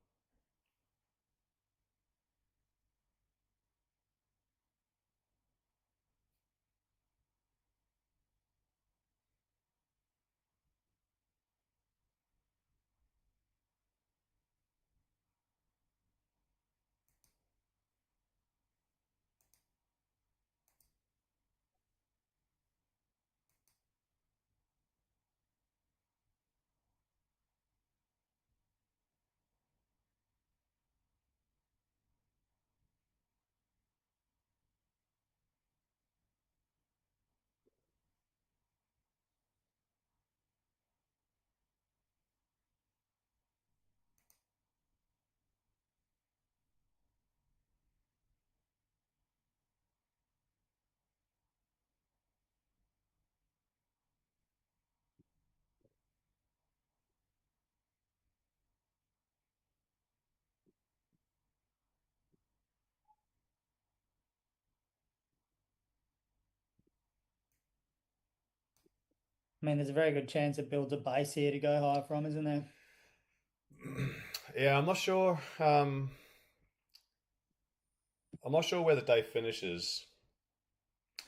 Speaker 3: I mean, there's a very good chance it builds a base here to go higher from, isn't there?
Speaker 1: Yeah, I'm not sure. I'm not sure where the day finishes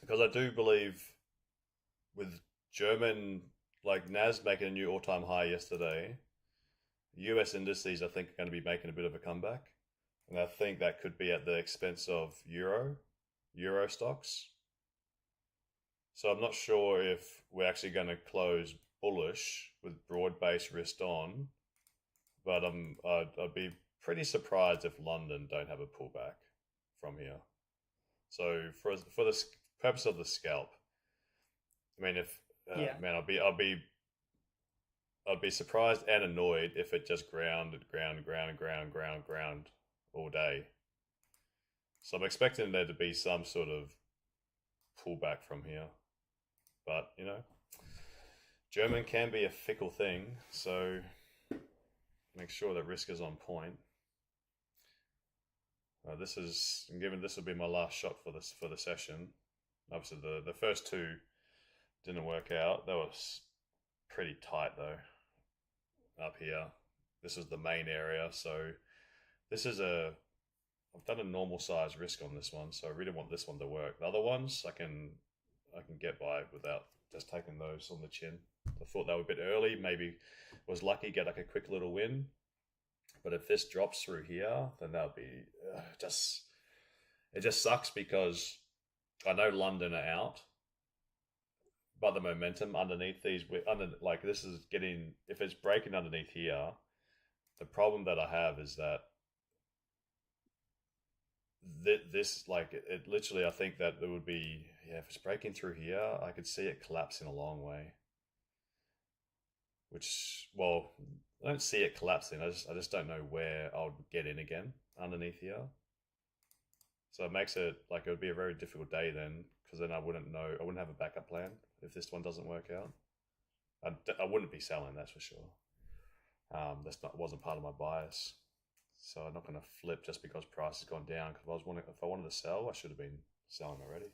Speaker 1: because I do believe with German, like NAS making a new all-time high yesterday, US indices I think are going to be making a bit of a comeback, and I think that could be at the expense of euro stocks. So I'm not sure if we're actually going to close bullish with broad-based risk on, but I'd be pretty surprised if London don't have a pullback from here. So for the purpose of the scalp, I mean, if
Speaker 3: Yeah.
Speaker 1: man, I'd be surprised and annoyed if it just ground all day. So I'm expecting there to be some sort of pullback from here, but you know, German can be a fickle thing, so make sure that risk is on point. This will be my last shot for the session. Obviously, the first two didn't work out. That was pretty tight though. Up here, this is the main area, so this is I've done a normal size risk on this one, so I really want this one to work. The other ones I can get by without just taking those on the chin. I thought they were a bit early. Maybe was lucky, get like a quick little win. But if this drops through here, then that'll be it just sucks because I know London are out, but the momentum underneath these, like this is getting, if it's breaking underneath here, the problem that I have is that this, like it literally, I think that it would be, yeah, if it's breaking through here, I could see it collapsing a long way. Which, well, I don't see it collapsing. I just don't know where I'll get in again underneath here. So it makes it like it would be a very difficult day then, because then I wouldn't have a backup plan if this one doesn't work out. I wouldn't be selling, that's for sure. Wasn't part of my bias. So I'm not going to flip just because price has gone down. Because if I wanted to sell, I should have been selling already.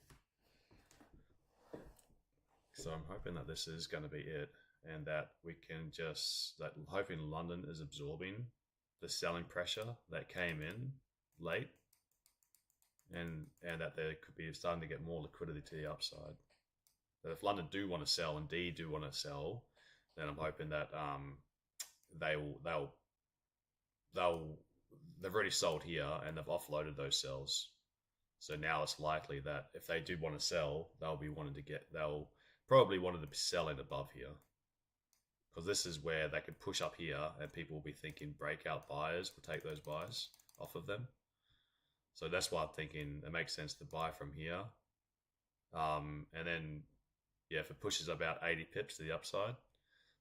Speaker 1: So I'm hoping that this is going to be it, and that we can hoping London is absorbing the selling pressure that came in late, and that there could be starting to get more liquidity to the upside. That if London do want to sell and D do want to sell, then I'm hoping that they've already sold here and they've offloaded those sells. So now it's likely that if they do want to sell, they'll probably want to be selling above here, because this is where they could push up here and people will be thinking breakout buyers will take those buys off of them. So that's why I'm thinking it makes sense to buy from here. And then, yeah, if it pushes about 80 pips to the upside,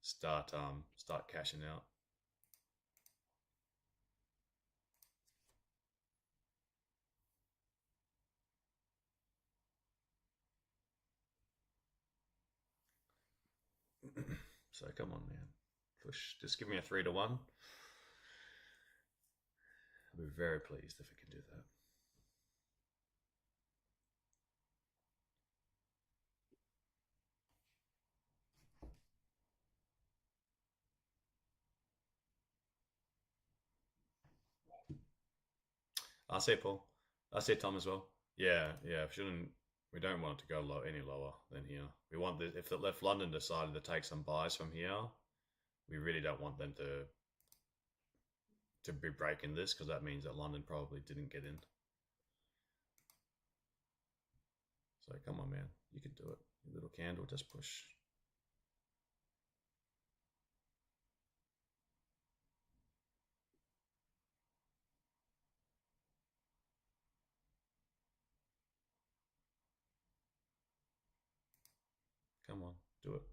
Speaker 1: start cashing out. So come on, man, push. Just give me a 3-1. I'll be very pleased if I can do that. I see it, Paul. I see it, Tom, as well. Yeah. We don't want it to go any lower than here. We want if London decided to take some buys from here, we really don't want them to be breaking this, because that means that London probably didn't get in. So come on, man, you can do it. Your little candle, just push. Come on, do it.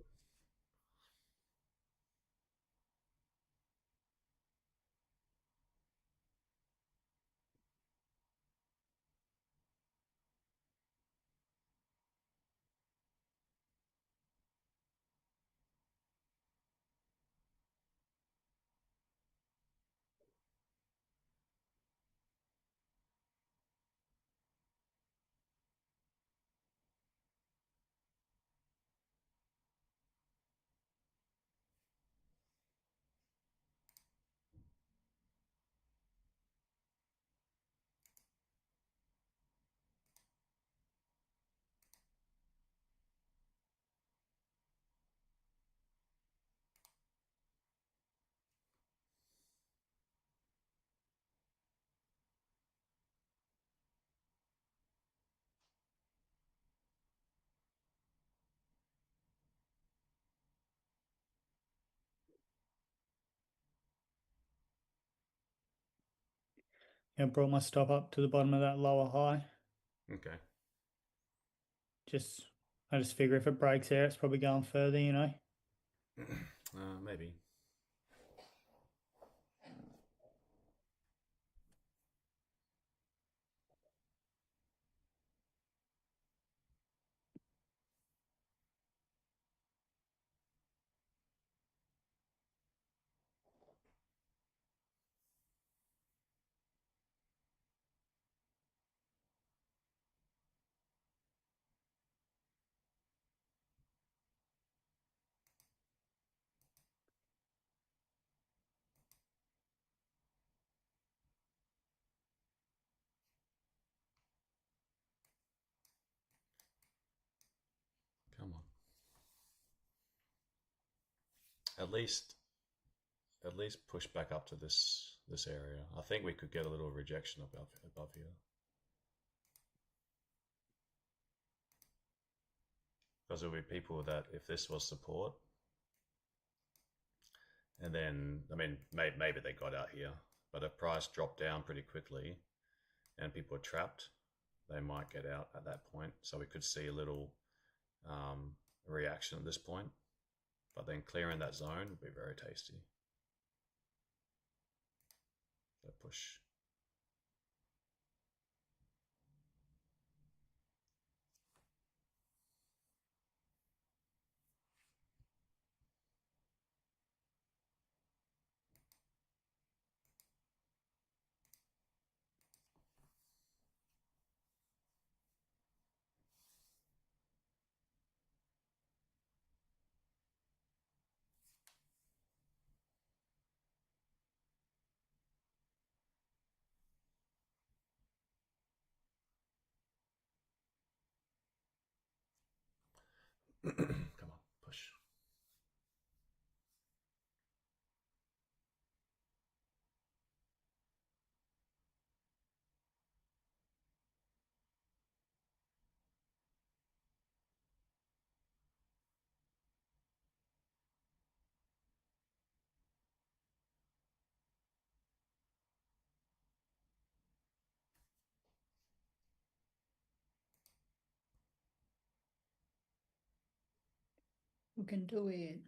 Speaker 3: brought my stop up to the bottom of that lower high.
Speaker 1: Okay.
Speaker 3: I just figure if it breaks there, it's probably going further, you know.
Speaker 1: Maybe. Come on. At least push back up to this area. I think we could get a little rejection above here. Because there will be people that, if this was support, and then, I mean, maybe they got out here, but if price dropped down pretty quickly and people are trapped, they might get out at that point. So we could see a little reaction at this point, but then clearing that zone would be very tasty. So push. Come on, push.
Speaker 3: We can do it.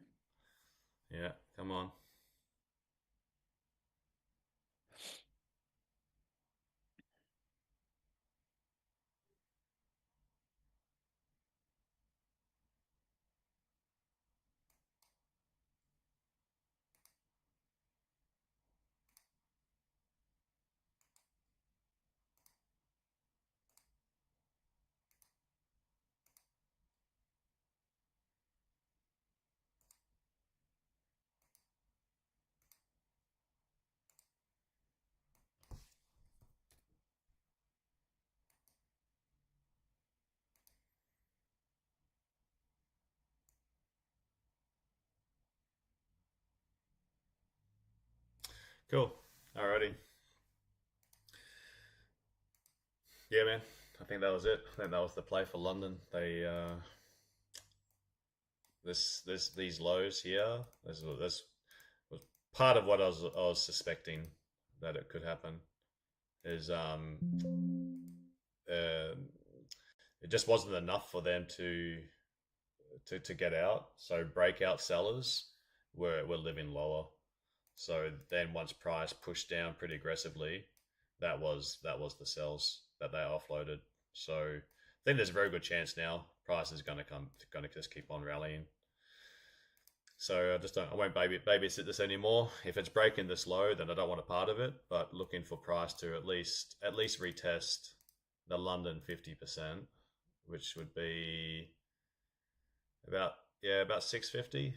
Speaker 1: Yeah, come on. Cool. Alrighty. Yeah, man. I think that was it. I think that was the play for London. They these lows here. This was part of what I was suspecting that it could happen. Is it just wasn't enough for them to get out. So breakout sellers were living lower. So then once price pushed down pretty aggressively, that was the sells that they offloaded. So I think there's a very good chance now price is going to just keep on rallying. So I won't babysit this anymore. If it's breaking this low, then I don't want a part of it. But looking for price to at least retest the London 50%, which would be about 650.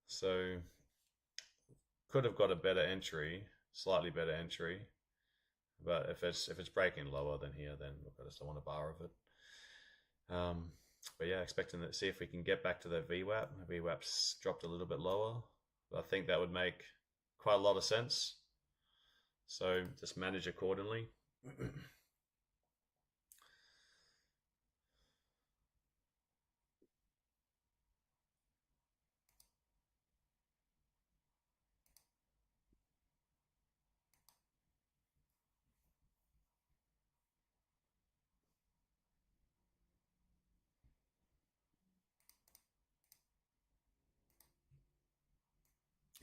Speaker 1: So could have got a better entry, slightly better entry. But if it's breaking lower than here, then look, I just don't want a bar of it. But yeah, expecting to see if we can get back to the VWAP. The VWAP's dropped a little bit lower. But I think that would make quite a lot of sense. So just manage accordingly.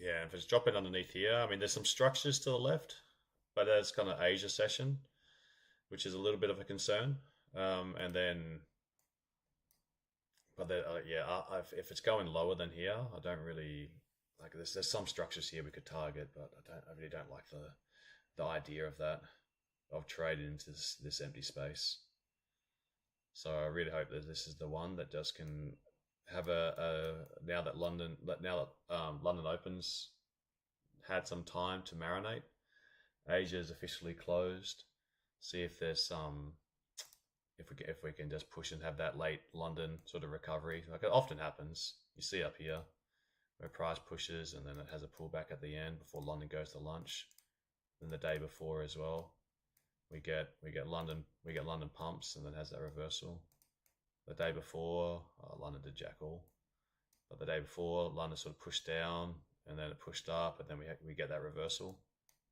Speaker 1: Yeah, if it's dropping underneath here, I mean, there's some structures to the left, but that's kind of Asia session, which is a little bit of a concern. And then, but yeah, if it's going lower than here, I don't really like. There's some structures here we could target, but I really don't like the idea of that, of trading into this empty space. So I really hope that this is the one that just can have now that London opens, had some time to marinate. Asia is officially closed. See if there's some, if we can just push and have that late London sort of recovery, like it often happens. You see up here where price pushes and then it has a pullback at the end before London goes to lunch. Then the day before as well, we get London pumps and then has that reversal. The day before, London did jack all, but the day before London sort of pushed down and then it pushed up and then we get that reversal.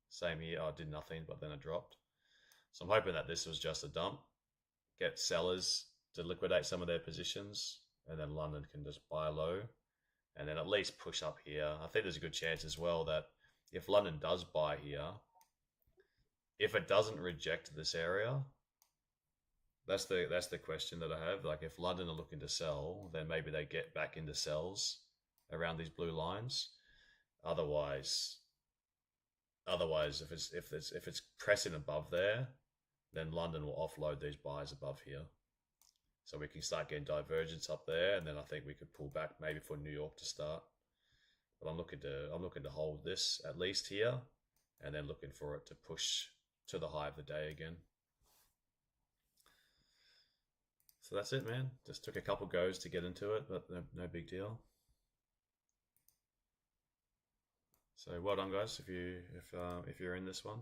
Speaker 1: Same here, I did nothing, but then it dropped. So I'm hoping that this was just a dump, get sellers to liquidate some of their positions, and then London can just buy low and then at least push up here. I think there's a good chance as well that if London does buy here, if it doesn't reject this area, that's the question that I have. Like if London are looking to sell, then maybe they get back into sells around these blue lines. Otherwise, if it's pressing above there, then London will offload these buys above here. So we can start getting divergence up there, and then I think we could pull back maybe for New York to start. But I'm looking to hold this at least here, and then looking for it to push to the high of the day again. So that's it, man. Just took a couple goes to get into it, but no big deal. So well done, guys. If you're in this one,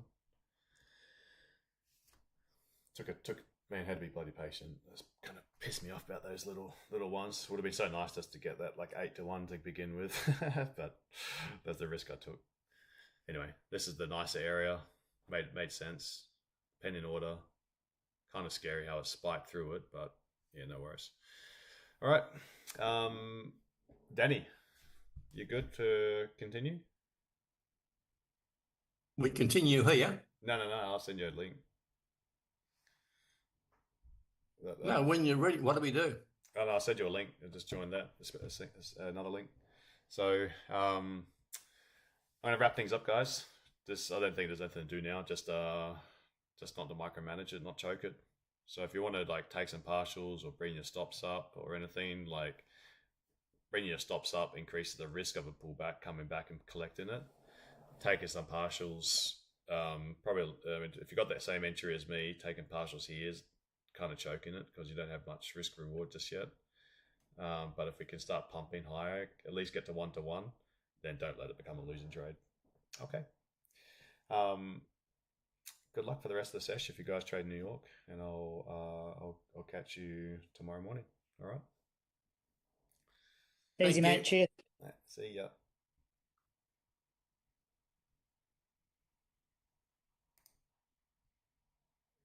Speaker 1: man, had to be bloody patient. It's kind of pissed me off about those little ones. Would have been so nice just to get that like 8-1 to begin with, but that's the risk I took. Anyway, this is the nicer area. Made sense. Pen in order. Kind of scary how it spiked through it, but yeah, no worries. All right, Danny, you good to continue?
Speaker 2: We continue here.
Speaker 1: No. I'll send you a link.
Speaker 2: No, when you're ready, what do we do?
Speaker 1: Oh, no, I'll send you a link. I'll just join that. Another link. So I'm gonna wrap things up, guys. I don't think there's anything to do now. Just not to micromanage it, not choke it. So if you want to like take some partials or bring your stops up or anything, like bringing your stops up increases the risk of a pullback coming back and collecting it. Taking some partials, probably if you got that same entry as me, taking partials here is kind of choking it because you don't have much risk reward just yet. But if we can start pumping higher, at least get to 1-1, then don't let it become a losing trade. Okay. Good luck for the rest of the session if you guys trade in New York, and I'll catch you tomorrow morning. All right.
Speaker 3: Easy,
Speaker 2: Thank
Speaker 3: mate.
Speaker 2: you.
Speaker 3: Cheers.
Speaker 1: See ya.